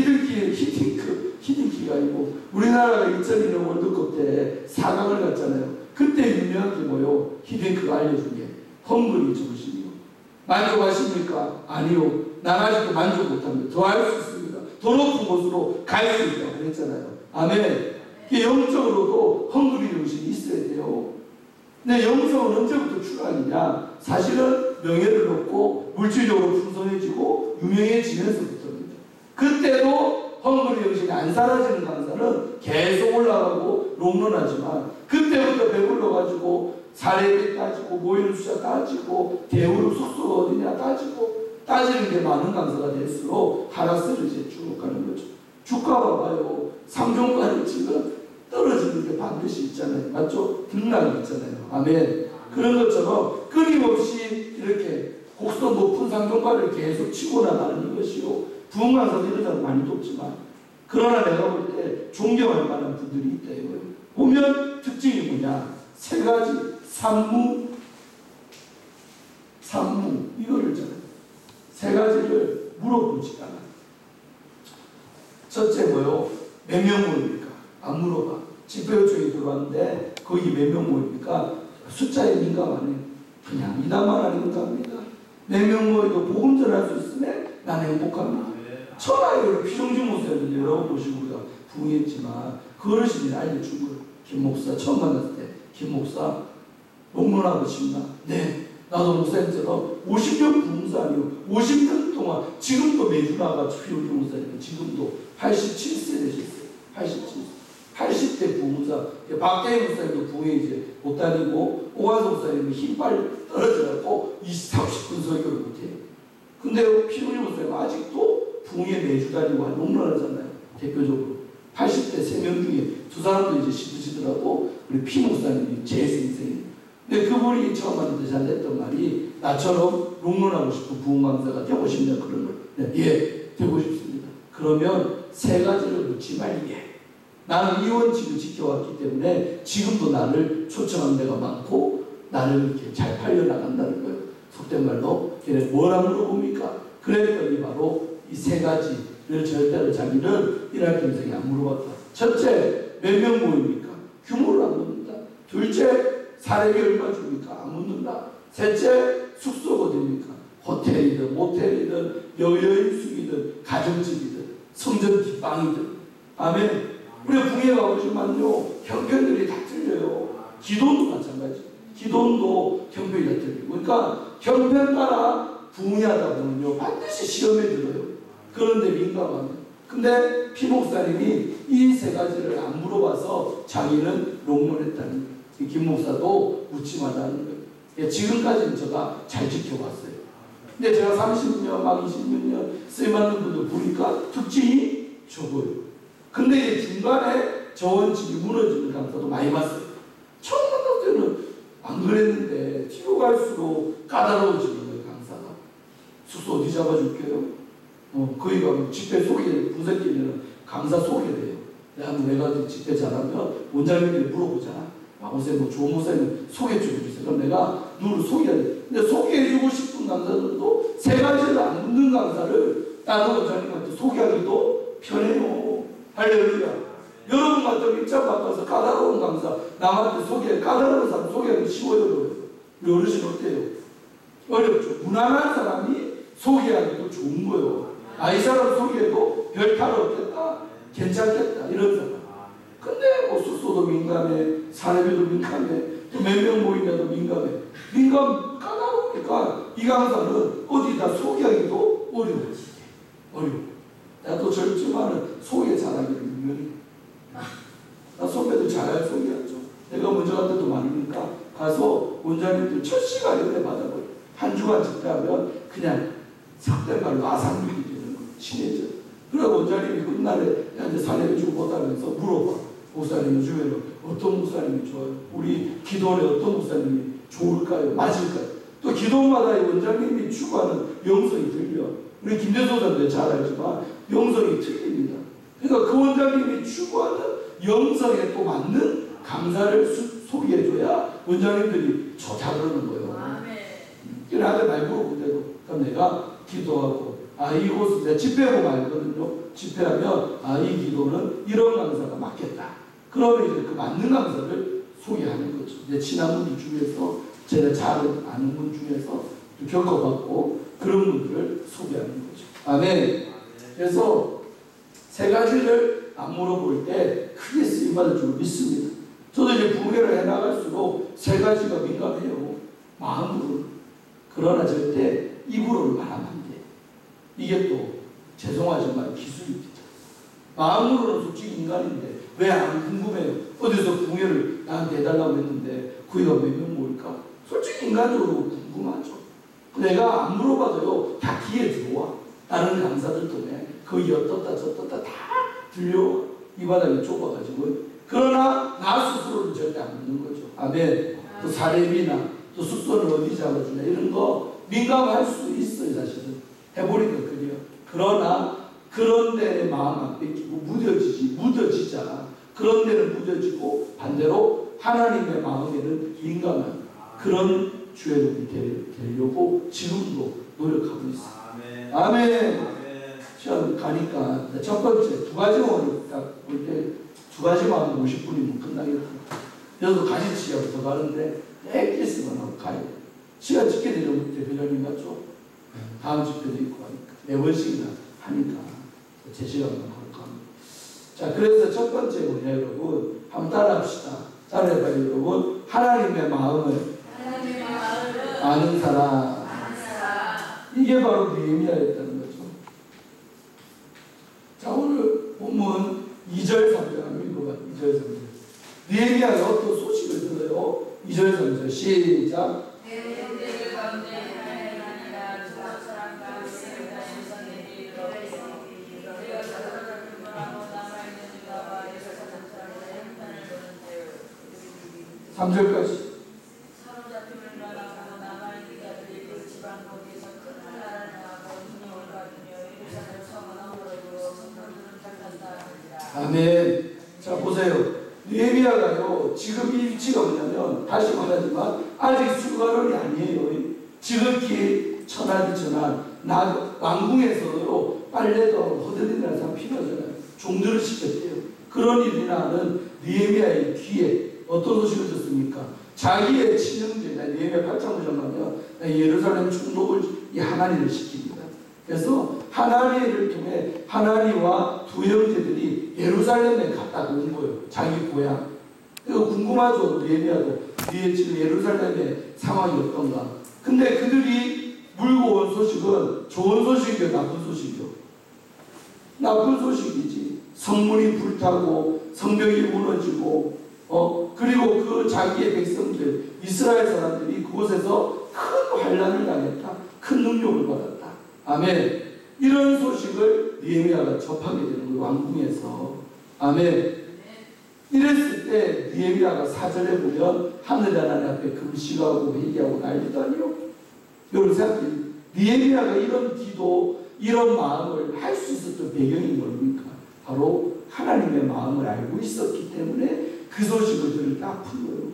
히딩키가 아니고 우리나라가 2002년 월드컵 때 4강을 갔잖아요. 그때 유명한 게 뭐요? 히딩크가 알려준 게 헝그리 정신이요. 만족하십니까? 아니요. 난 아직도 만족 못합니다. 더 할 수 있습니다. 더 높은 곳으로 갈 수 있다고 그랬잖아요. 아멘. 영적으로도 헝그리 정신이 있어야 돼요. 근데 영성은 언제부터 출하느냐? 사실은 명예를 얻고 물질적으로 풍성해지고 유명해지면서부터입니다. 그때도 헝그리 정신이 안 사라지는 강사는 계속 올라가고 롱런하지만, 그때부터 배불러가지고 사례비 따지고 모이는 숫자 따지고 대우로 숙소가 어디냐 따지는 게 많은 강사가 될수록 하락세를 쭉 가는 거죠. 주가 봐봐요. 상종가를 지금 떨어지는 게 반드시 있잖아요. 맞죠? 등락이 있잖아요. 아멘. 그런 것처럼 끊임없이 이렇게 곡선 높은 상종가를 계속 치고 나가는 것이요. 부흥강사도 이런 사람 많이 돕지만, 그러나 내가 볼 때 존경할 만한 분들이 있다 이거예요. 보면 특징이 뭐냐? 세 가지. 산무 이거를 저는 세 가지를 물어보지 않아요. 첫째 뭐요? 몇 명 모입니까? 안 물어봐. 집회 요청이 들어왔는데 거기 몇 명 모입니까? 숫자에 민감하네. 그냥 이단만 아니면 갑니다. 몇 명 모여도 복음 전할 수 있으면 나는 행복합니다. 천하의 피정진 목사님들 여러 번 보시고 우리가 부흥했지만 그 어르신이 알려준 거예요. 김 목사 처음 만났을 때 김 목사 롱런하고 싶나? 네. 나도 목사님처럼 50년 부흥사 아니고 50년 동안 지금도 매주 나가 피정진 목사님은 지금도 87세 되셨어요. 87세. 80대 부흥사, 박대희 목사님도 부흥에 이제 못 다니고, 오관석 목사님은 힘빨 떨어져갖고 20, 30분 설교를 못해요. 근데 피문희 목사님은 아직도 부흥에 매주 다니고 롱런하잖아요. 대표적으로. 80대 3명 중에 2사람도 이제 시드시더라도 우리 피 목사님이 제일 선생이에요. 근데 그분이 처음 만날 때 잘 했던 말이, 나처럼 롱런하고 싶은 부흥 강사가 되고 싶냐 그런 걸. 예, 되고 싶습니다. 그러면 3가지를 놓지 말게. 나는 이 원칙을 지켜왔기 때문에 지금도 나를 초청한 데가 많고 나를 이렇게 잘 팔려나간다는 거예요. 속된 말로. 걔네 뭐라 물어봅니까? 그랬더니 바로 이 3가지를 절대로 자기는 일할 평생에 안 물어봤다. 첫째, 몇 명 모입니까? 규모를 안 묻는다. 둘째, 사례비 얼마 줍니까? 안 묻는다. 셋째, 숙소가 어딥니까? 호텔이든 모텔이든 여여인숙이든 가정집이든 성전 뒷방이든. 아멘. 우리 부흥회 가보시면요, 형편들이 다 틀려요. 기도도 마찬가지. 기도도 형편이 다 틀리고. 그러니까 형편 따라 부흥회 하다 보면요, 반드시 시험에 들어요. 그런데 민감하면. 근데 피 목사님이 이 3가지를 안 물어봐서 자기는 롱런했다는 거예요. 김 목사도 묻지 말라는 거예요. 지금까지는 제가 잘 지켜봤어요. 근데 제가 30년, 막 20년 쓰임받는 분들 보니까 특징이 적어요. 근데 이제 중간에 저 원칙이 무너지는 강사도 많이 봤어요. 처음 만날 때는 안 그랬는데 뒤로 갈수록 까다로워지는 거예요, 강사가. 숙소 어디 잡아줄게요? 거기 가면 집회 소개, 분석기면 강사 소개돼요. 내가 집회 잘하면 원장님들이 물어보잖아. 목사님, 뭐 좋은 목사님 소개 좀 해주세요. 그럼 내가 누구를 소개해야 돼. 근데 소개해주고 싶은 강사들도 3가지를 안 묻는 강사를 다른 원장님한테 소개하기도 편해요. 할렐루야. 여러분 같은 입장 바꿔서 까다로운 강사 남한테 까다로운 사람 소개하기 쉬워요. 우리 어르신 어때요? 어렵죠. 무난한 사람이 소개하기도 좋은 거예요. 이 사람 소개해도 별 탈 없겠다, 괜찮겠다, 이런 사람. 근데 뭐 숙소도 민감해, 사례비도 민감해, 또 몇 명 모이냐도 민감해. 까다로우니까 이 강사는 어디다 소개하기도 어려워. 나도 젊지만은 소개 잘하기를 유명해. 나 선배들 잘 소개하죠. 내가 먼저 갈 때도 많으니까 가서 원장님들 첫 시간에 은혜 받아버려. 한 주간 집회하면 그냥 속된 말로 아상육이 되는 거, 친해져. 그러고 원장님이 끝날에 이제 사례를 주고 보다면서 물어봐. 목사님 요즘에는 어떤 목사님이 좋아요? 우리 기도원에 어떤 목사님이 좋을까요? 맞을까요? 또 기도마다 원장님이 추구하는 영성이 들려. 우리 김대소 장도 잘 알지만 영성이 틀립니다. 그러니까 그 원장님이 추구하는 영성에 또 맞는 강사를 소개해줘야 원장님들이 좋다 그러는 거예요. 그래 나한테 많이 물어본대도. 그럼 내가 기도하고 이곳은 내가 집회하고 말거든요. 집회하면 이 기도는 이런 강사가 맞겠다. 그러면 이제 그 맞는 강사를 소개하는 거죠. 내 친한 분들 중에서 제가 잘 아는 분 중에서 겪어봤고 그런 분들을 소개하는 거죠. 아멘. 그래서 3가지를 안 물어볼 때 크게 쓰임받을 줄 믿습니다. 저도 이제 부흥회를 해나갈수록 3가지가 민감해요. 마음으로. 그러나 절대 입으로는 말하면 안 돼. 이게 또 죄송하지만 기술입니다. 마음으로는 솔직히 인간인데 왜 안 궁금해요? 어디서 부흥회를 나한테 해달라고 했는데 거기가 몇 명 모일까? 솔직히 인간적으로 궁금하죠. 내가 안 물어봐도요 다 귀에 들어와. 다른 강사들 때문에 거기 어떻다 저떻다 다 들려. 이 바닥이 좁아가지고. 그러나 나 스스로는 절대 안 묻는 거죠. 아멘. 또 사례비나 또 숙소는 어디 잡아주냐 이런 거 민감할 수 있어요. 사실은 해보니까 그래요. 그러나 그런 데에 마음 안 뺏기고 무뎌지자. 그런 데는 무뎌지고 반대로 하나님의 마음에는 민감한 그런 주의 되려고 지금도 노력하고 있어요. 아멘. 시험 가니까 첫 번째 2가지만 딱 볼 때 2가지만 50분이면 끝나겠다. 여기서 가지치기하고 더 가는데 엑기스만 하고 가요. 시간 집게 되려면 대표자님 맞죠? 다음 집회도 있고 하니까 4번씩이나 하니까 제 시간만 하고 갑니다. 자, 그래서 첫 번째 뭐냐 여러분, 한번 따라합시다. 따라해봐요 여러분. 하나님의 마음을 아는 사람. 이게 바로 느헤미야였다는 거죠. 자, 오늘 본문 2절 3절 한번 읽어봐요. 봐. 2절 3절. 느헤미야가 어떤 소식을 들어요. 2절 3절 시작. 삼절까지 사로잡힘을 말하고 남아있는 자들이 그 지방 거기에서 큰 환난을 당하고 눈이 올라가며 예루살렘 성은 무너지고 성도들은 탈탄다. 아멘. 자 보세요. 느헤미야가요 지금 이 위치가 뭐냐면 다시 말하지만 아직 수가론이 아니에요. 지극히 천하디 천한 왕궁에서도 빨래도 허들이나 다 필요하잖아요. 종들을 시켰대요. 그런 일이 나는 느헤미야의 귀에 어떤 소식을 듣습니까? 자기의 친형제, 느헤미야 8장 보장 가면 예루살렘 총독을 이 하나니를 시킵니다. 그래서 하나니를 통해 하나니와 두 형제들이 예루살렘에 갔다 온 거예요. 자기 고향. 그리고 궁금하죠. 느헤미야도 지금 예루살렘의 상황이 어떤가. 근데 그들이 물고 온 소식은 좋은 소식이요, 나쁜 소식이요? 나쁜 소식이지. 성문이 불타고 성벽이 무너지고 그리고 그 자기의 백성들 이스라엘 사람들이 그곳에서 큰 환난을 당했다. 큰 능력을 받았다. 아멘. 이런 소식을 느헤미야가 접하게 되는 거예요. 왕궁에서. 아멘. 이랬을 때 느헤미야가 4절에 보면 하늘 하나님 앞에 금식하고 회개하고 난리도 아니요. 여러분 생각해요. 느헤미야가 이런 기도 이런 마음을 할 수 있었던 배경이 뭡니까? 바로 하나님의 마음을 알고 있었기 때문에 그 소식을 들을 때 아픈 거예요.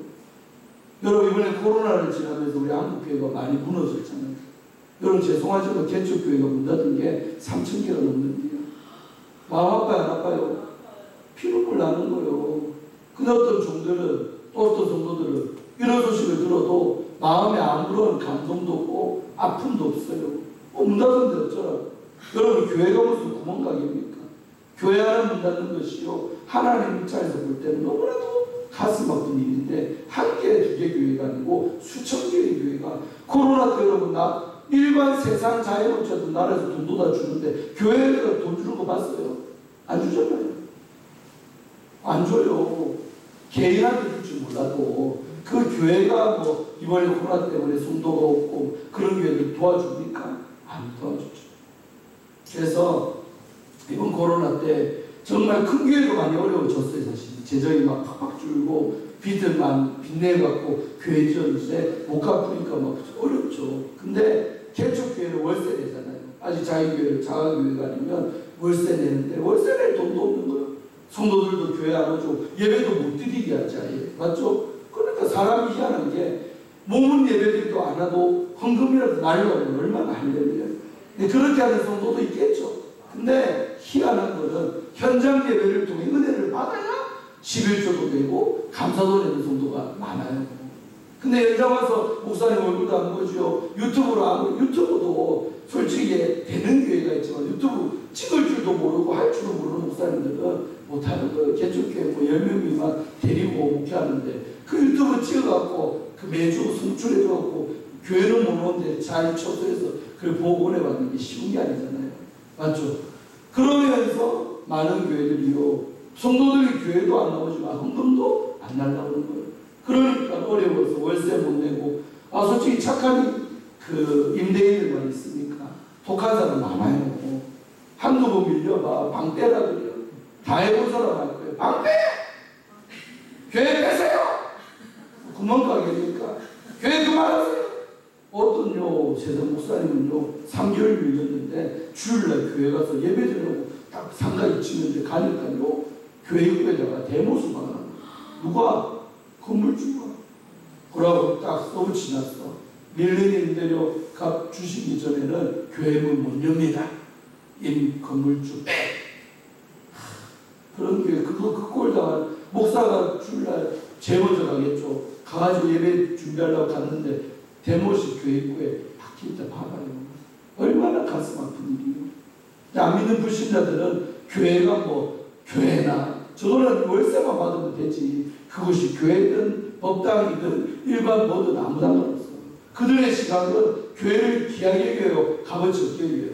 여러분 이번에 코로나를 지나면서 우리 한국교회가 많이 무너졌잖아요. 여러분 죄송하지만 개척교회가 문 닫은 게 3,000개가 넘는데요. 마음 아파요 안 아파요? 피눈물 나는 거예요. 근데 어떤 종들은 또 어떤 성도들은 이런 소식을 들어도 마음에 아무런 감동도 없고 아픔도 없어요. 문 닫은데 어쩌라고. 여러분 교회가 무슨 구멍가게입니까? 교회 하나 문 닫는 것이요 하나님 입장에서 볼 때는 너무나도 가슴 아픈 일인데 한 개, 두 개 교회가 아니고 수천 개의 교회가 코로나 때 여러분 나 일반 세상 자영업자들 나라에서 돈도 다 주는데 교회가 돈 주는 거 봤어요? 안 주잖아요. 안 줘요. 개인한테 줄지 몰라도 그 교회가 뭐 이번에 코로나 때문에 성도가 없고 그런 교회들 도와줍니까? 안 도와주죠. 그래서 이번 코로나 때 정말 큰 교회도 많이 어려워졌어요. 사실 재정이 막 팍팍 줄고 빚을만 빚내갖고 교회 지었는데 못 갚으니까 막 어렵죠. 근데 개척교회는 월세 내잖아요. 아직 자기교회를 자가교회가 아니면 월세 내는데 월세 낼 돈도 없는 거예요. 성도들도 교회 안 오죠. 예배도 못 드리게 하지 아예. 맞죠? 그러니까 사람이 희한한 게 몸은 예배드리도 안 하고 헌금이라도 날려면 얼마나 하려면 그렇게 하는 성도도 있겠죠. 근데 희한한 거는 현장 예배를 통해 은혜를 받아야 11조도 되고 감사도 되는 성도가 많아요. 근데 현장 와서 목사님 얼굴도 안 보여줘요. 유튜브로 하고 유튜브도 솔직히 되는 교회가 있지만 유튜브 찍을 줄도 모르고 할 줄도 모르는 목사님들은 못하는 거예요. 개척교회 뭐 10명이만 데리고 목회하는데 그 유튜브 찍어갖고 그 매주 송출해줘갖고 교회는 못 오는데 잘 처소해서 그걸 보고 보내받는 게 쉬운 게 아니잖아요. 맞죠? 그러면서 많은 교회들이요 성도들이 교회도 안 나오지만 헌금도 안 날라오는 거예요. 그러니까 어려워서 월세 못 내고 솔직히 착한 그 임대인들만 있으니까 독한 사람 많아요. 한두 번 밀려봐 방떼라 그래요. 다 해본 사람 할 거예요. 방떼! 교회 빼세요! 구멍가게니까 교회 그만하세요. 어떤요 세상 목사님은요 3개월 밀렸는데 주일날 교회 가서 예배 드리려고 딱 상가 치는데 가니까요 교회 입구에다가 대모수가 나는 누가? 건물주가 그러고 딱 쏘고 지났어. 밀리는 대로 값 주시기 전에는 교회 문 못 엽니다. 임 건물주 빼. 그런 교회 그 꼴 당한 목사가 주일날 제일 먼저 가겠죠. 가가지고 예배 준비하려고 갔는데 대모식 교회 입구에 박혀있다 봐봐요. 얼마나 가슴 아픈 일이에요. 안 믿는 불신자들은 교회가 뭐 교회나 저거는 월세만 받으면 되지. 그것이 교회든 법당이든 일반 뭐든 아무 상관없어. 그들의 시각은 교회를 귀하게 여겨요. 값어치 없게 여겨요.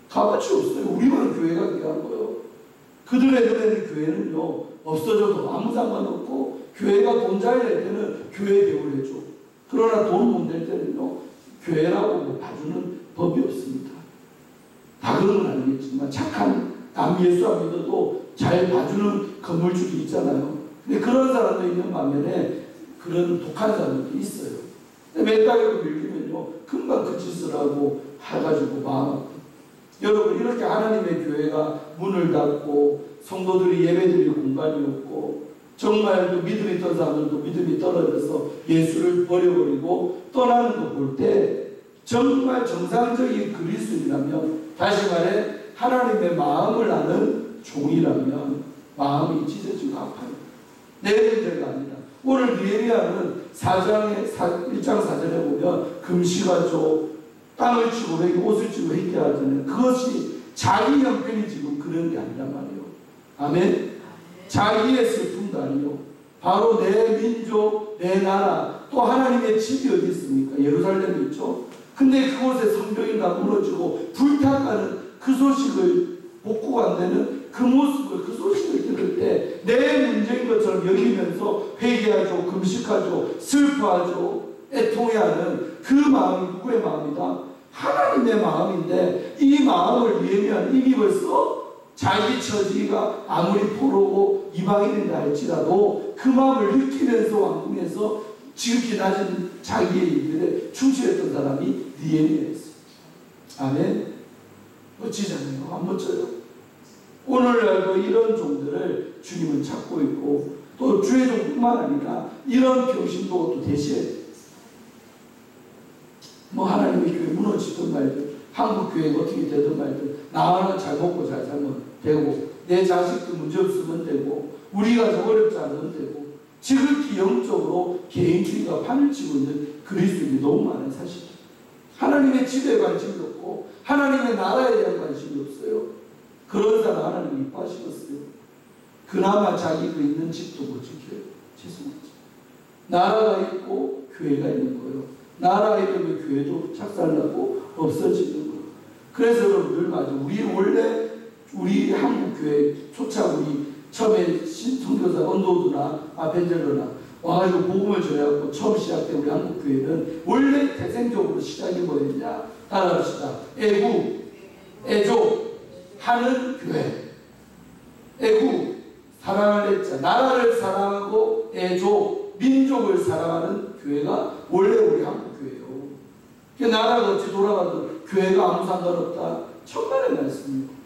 값어치 없어요. 우리만 교회가 귀한 거예요. 그들의 눈에는 교회는요 없어져도 아무 상관없고, 교회가 돈 잘 낼 때는 교회 대우를 해줘. 그러나 돈 못 낼 때는요 교회라고 봐주는 법이 없습니다. 다 그런 건 아니겠지만 착한 남 예수 안 믿어도 잘 봐주는 건물주도 있잖아요. 근데 그런 사람도 있는 반면에 그런 독한 사람도 있어요. 몇 달이라도 밀리면요 금방 그 짓을 하고 해가지고 마음 아파. 여러분, 이렇게 하나님의 교회가 문을 닫고 성도들이 예배드릴 공간이 없고, 정말 또 믿음이 있던 사람들도 믿음이 떨어져서 예수를 버려버리고 떠나는 거 볼 때, 정말 정상적인 그리스도인이라면, 다시 말해 하나님의 마음을 아는 종이라면 마음이 찢어지고 아파요. 내 문제가 아니라. 오늘 느헤미야는 1장 4절에 보면 금시가죠, 땅을 치고 베기 옷을 치고 했게 하잖아요. 그것이 자기 형편이 지금 그런 게 아니란 말이에요. 아멘. 자기의 슬픔도 아니요, 바로 내 민족, 내 나라, 또 하나님의 집이 어디 있습니까? 예루살렘이 있죠. 근데 그곳에 성벽이 다 무너지고 불타가는 그 소식을, 복구가 안 되는 그 모습을, 그 소식을 들을 때 내 문제인 것처럼 여기면서 회개하죠, 금식하죠, 슬퍼하죠, 애통해하는 그 마음이 누구의 마음이다? 하나님의 마음인데, 이 마음을 예미한 이미 벌써 자기 처지가 아무리 포로고 이방인이라 할지라도 그 마음을 느끼면서 왕궁에서 지극히 낮은 자기의 일들에 충실했던 사람이 느헤미야였어요. 아멘. 멋지잖아요. 안 멋져요? 오늘날도 이런 종들을 주님은 찾고 있고, 또 주의 종뿐만 아니라 이런 병신도 또 대신해야 돼요. 뭐 하나님의 교회 무너지든 말든, 한국 교회가 어떻게 되든 말든, 나와는 잘 먹고 잘 살면 되고, 내 자식도 문제 없으면 되고, 우리가 저 어렵지 않으면 되고, 지극히 영적으로 개인주의가 판을 치고 있는 그리스도인이 너무 많은 사실이에요. 하나님의 집에 관심이 없고 하나님의 나라에 대한 관심이 없어요. 그런 사람 하나님이 이뻐하시겠어요? 그나마 자기 그 있는 집도 못 지켜요. 죄송하죠. 나라가 있고 교회가 있는 거예요. 나라가 있으면 교회도 착살나고 없어지는 거예요. 그래서 여러분들, 맞아, 우리 한국 교회 조차 우리 처음에 선교사 언도드나 아벤젤러나 와가지고 복음을 전해갖고 처음 시작된 우리 한국 교회는 원래 태생적으로 시작이 뭐였냐? 따라합시다. 애국, 애족 하는 교회. 애국, 사랑을 했자, 나라를 사랑하고 애족, 민족을 사랑하는 교회가 원래 우리 한국 교회예요. 나라가 어찌 돌아가도 교회가 아무 상관없다. 천만의 말씀이에요.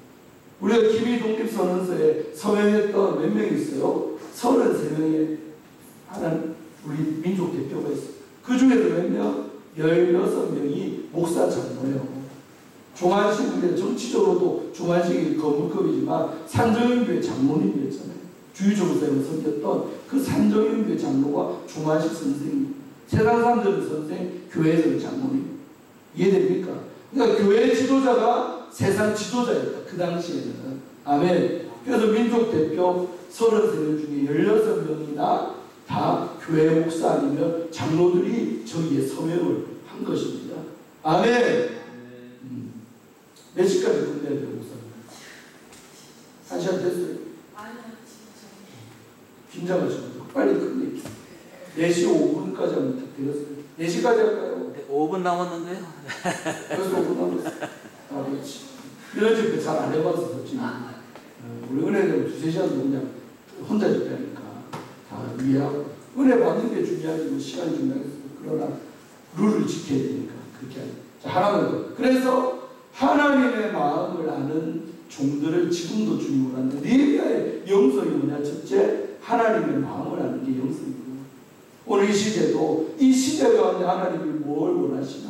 우리가 기미 독립선언서에 서명했던 몇 명 있어요? 33명의 하나님 우리 민족 대표가 있어요. 그 중에서 몇 명? 16명이 목사 장로예요. 종안식 우리가 정치적으로도 종안식이 거물급이지만 산정인교회 장로님이었잖아요. 주유종사로 섬겼던 그 산정인교회 장로가 종안식 선생님. 세상 사람들은 선생, 교회에서는 장로님. 이해됩니까? 그러니까 교회 지도자가 세상 지도자였다. 그 당시에는. 아멘. 그래서 민족 대표 33명 중에 16명이나 다 교회 목사 아니면 장로들이 저기에 서명을 한 것입니다. 아멘. 몇 시까지 끝내야 돼요, 목사님? 1시간 됐어요? 긴장하시면 빨리 끝낼게요. 4시 5분까지 하면 다 되겠어요. 4시까지 할까요? 5분 남았는데요. 그래서 5분 남았어요. 아, 그렇지. 이런 집회 잘 안 해봐서 그렇지. 우리 은혜는 2-3시간도 그냥 혼자 집회하니까 다 이해하고, 은혜 받는 게 중요하지 시간이 중요하겠어요. 그러나 룰을 지켜야 되니까 그렇게 하죠. 자, 하나만 더. 그래서 하나님의 마음을 아는 종들을 지금도 주님을 하는데, 느헤미야의 영성이 뭐냐? 첫째, 하나님의 마음을 아는 게 영성이고, 오늘 이 시대도 이 시대 가운데 하나님이 뭘 원하시나,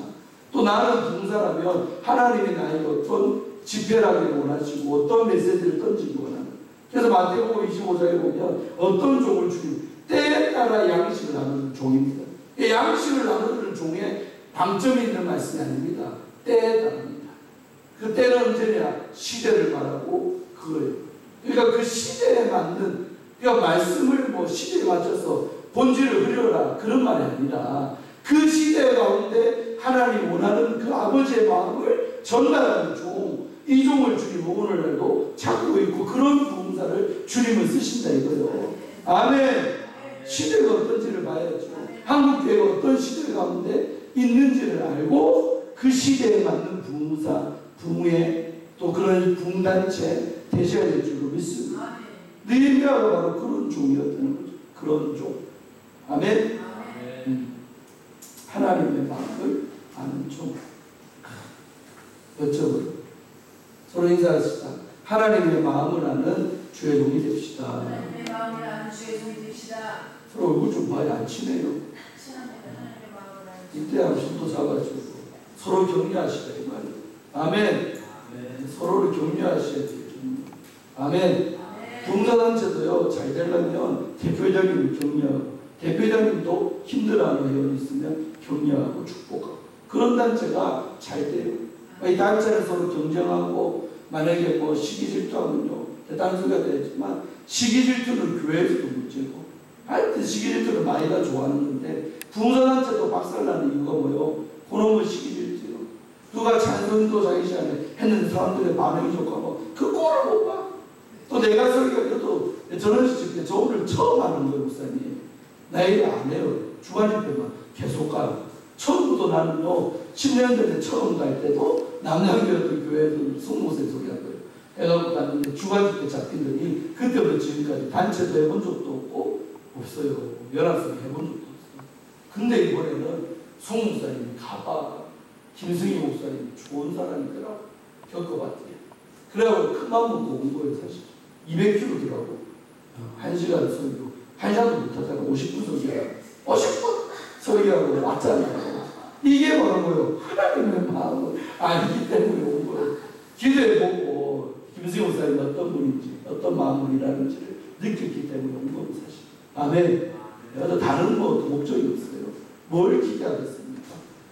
또 나는 봉사라면 하나님이 나에게 어떤 집회를 하기를 원하시고 어떤 메시지를 던지기 원하는. 그래서 마태복음 25장에 보면 어떤 종을 주님, 때에 따라 양식을 나누는 종입니다. 양식을 나누는 종에 방점이 있는 말씀이 아닙니다. 때에 따라입니다. 그 때는 언제냐? 시대를 말하고 그거예요. 그러니까 그 시대에 맞는, 그러니까 말씀을 뭐 시대에 맞춰서 본질을 흐려라 그런 말이 아니라, 그 시대 가운데 하나님 원하는 그 아버지의 마음을 전달하는 종, 이 종을 주님 오늘날도 찾고 있고 그런 부흥사를 주님은 쓰신다 이거요. 아멘. 시대가 어떤지를 봐야죠. 한국 교회가 어떤 시대 가운데 있는지를 알고 그 시대에 맞는 부흥사, 부흥회 또 그런 부흥단체 되셔야 될 줄로 믿습니다. 느헤미야가 바로 그런 종이었다는 거죠. 그런 종. 아멘. 하나님의 마음을 아는 종. 여쭤보요. 서로 인사합시다. 하나님의 마음을 아는 주의 종이 됩시다. 하나님의 마음을 아는 주의 종이 됩시다. 서로 얼굴 좀 봐야 안 친해요. 친합니다. 하나님의 마음을 아는 이때 한번 손도 잡아주고 서로 격려하시다 이 말이에요. 아멘. 서로를 격려하셔야 돼요. 아멘. 봉사단체도요 잘 되려면 대표장님을 격려하고 대표장님도 힘들어하는 회원이 있으면 격려하고 축복하고 그런 단체가 잘 돼요. 이 단체를 서로 경쟁하고 만약에 뭐 시기질투하면요 대단한 소리가 되지만 시기질투는 교회에서도 문제고 하여튼 시기질투는 많이가 좋아하는 건데 봉사단체도 박살나는 이유가 뭐예요? 그놈의 시기질투요. 누가 찬송도 자기 시간에 했는데 사람들의 반응이 좋고 뭐 그 꼴을 못 봐. 또 내가 설교해도 저런 시집 저 오늘 처음 하는 거예요 목사님. 나 이거 안 해요. 주간집회만 계속 가요. 처음부터 나는요 10년 전에 처음 갈 때도 남양주였던 교회에서 송목사님 소개한 거예요. 해가지고 갔는데 주간집회 잡힌더니 그때부터 지금까지 단체도 해본 적도 없고 없어요. 연합성 해본 적도 없어요. 근데 이번에는 송목사님이 가봐. 김승희 목사님이 좋은 사람이더라고. 겪어봤더니. 그래가지고 큰 마음 먹고 온 거예요 사실. 200km더라고. 1시간 설교. 1시간도 못하잖아. 50분 설교하고. 50분 설교하고 왔잖아요. 이게 바로 뭐예요? 하나님의 마음을 알기 때문에 온 거예요. 기도해보고 김승희 목사님이 어떤 분인지 어떤 마음을 일하는지를 느꼈기 때문에 온 거예요 사실. 아멘. 내가 다른 뭐 목적이 없어요. 뭘 기대하겠습니까?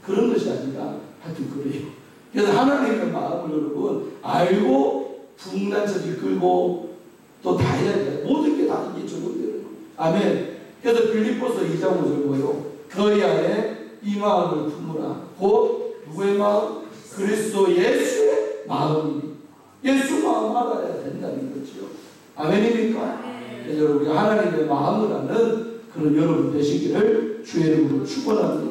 그런 것이 아니라 하여튼 그래요. 그래서 하나님의 마음을 여러분 알고 부흥단체를 끌고 또 다 해야 돼요. 모든 게 다 이게 적용돼요. 아멘. 그래서 빌립보서 2장 5절 뭐예요? 너희 안에 이 마음을 품으라. 곧 누구의 마음? 그리스도 예수의 마음이니. 예수 마음 알아야 된다는 거죠. 아멘입니까? 그래서 여러분 하나님의 마음을 아는 그런 여러분 되시기를 주의 이름으로 축원합니다.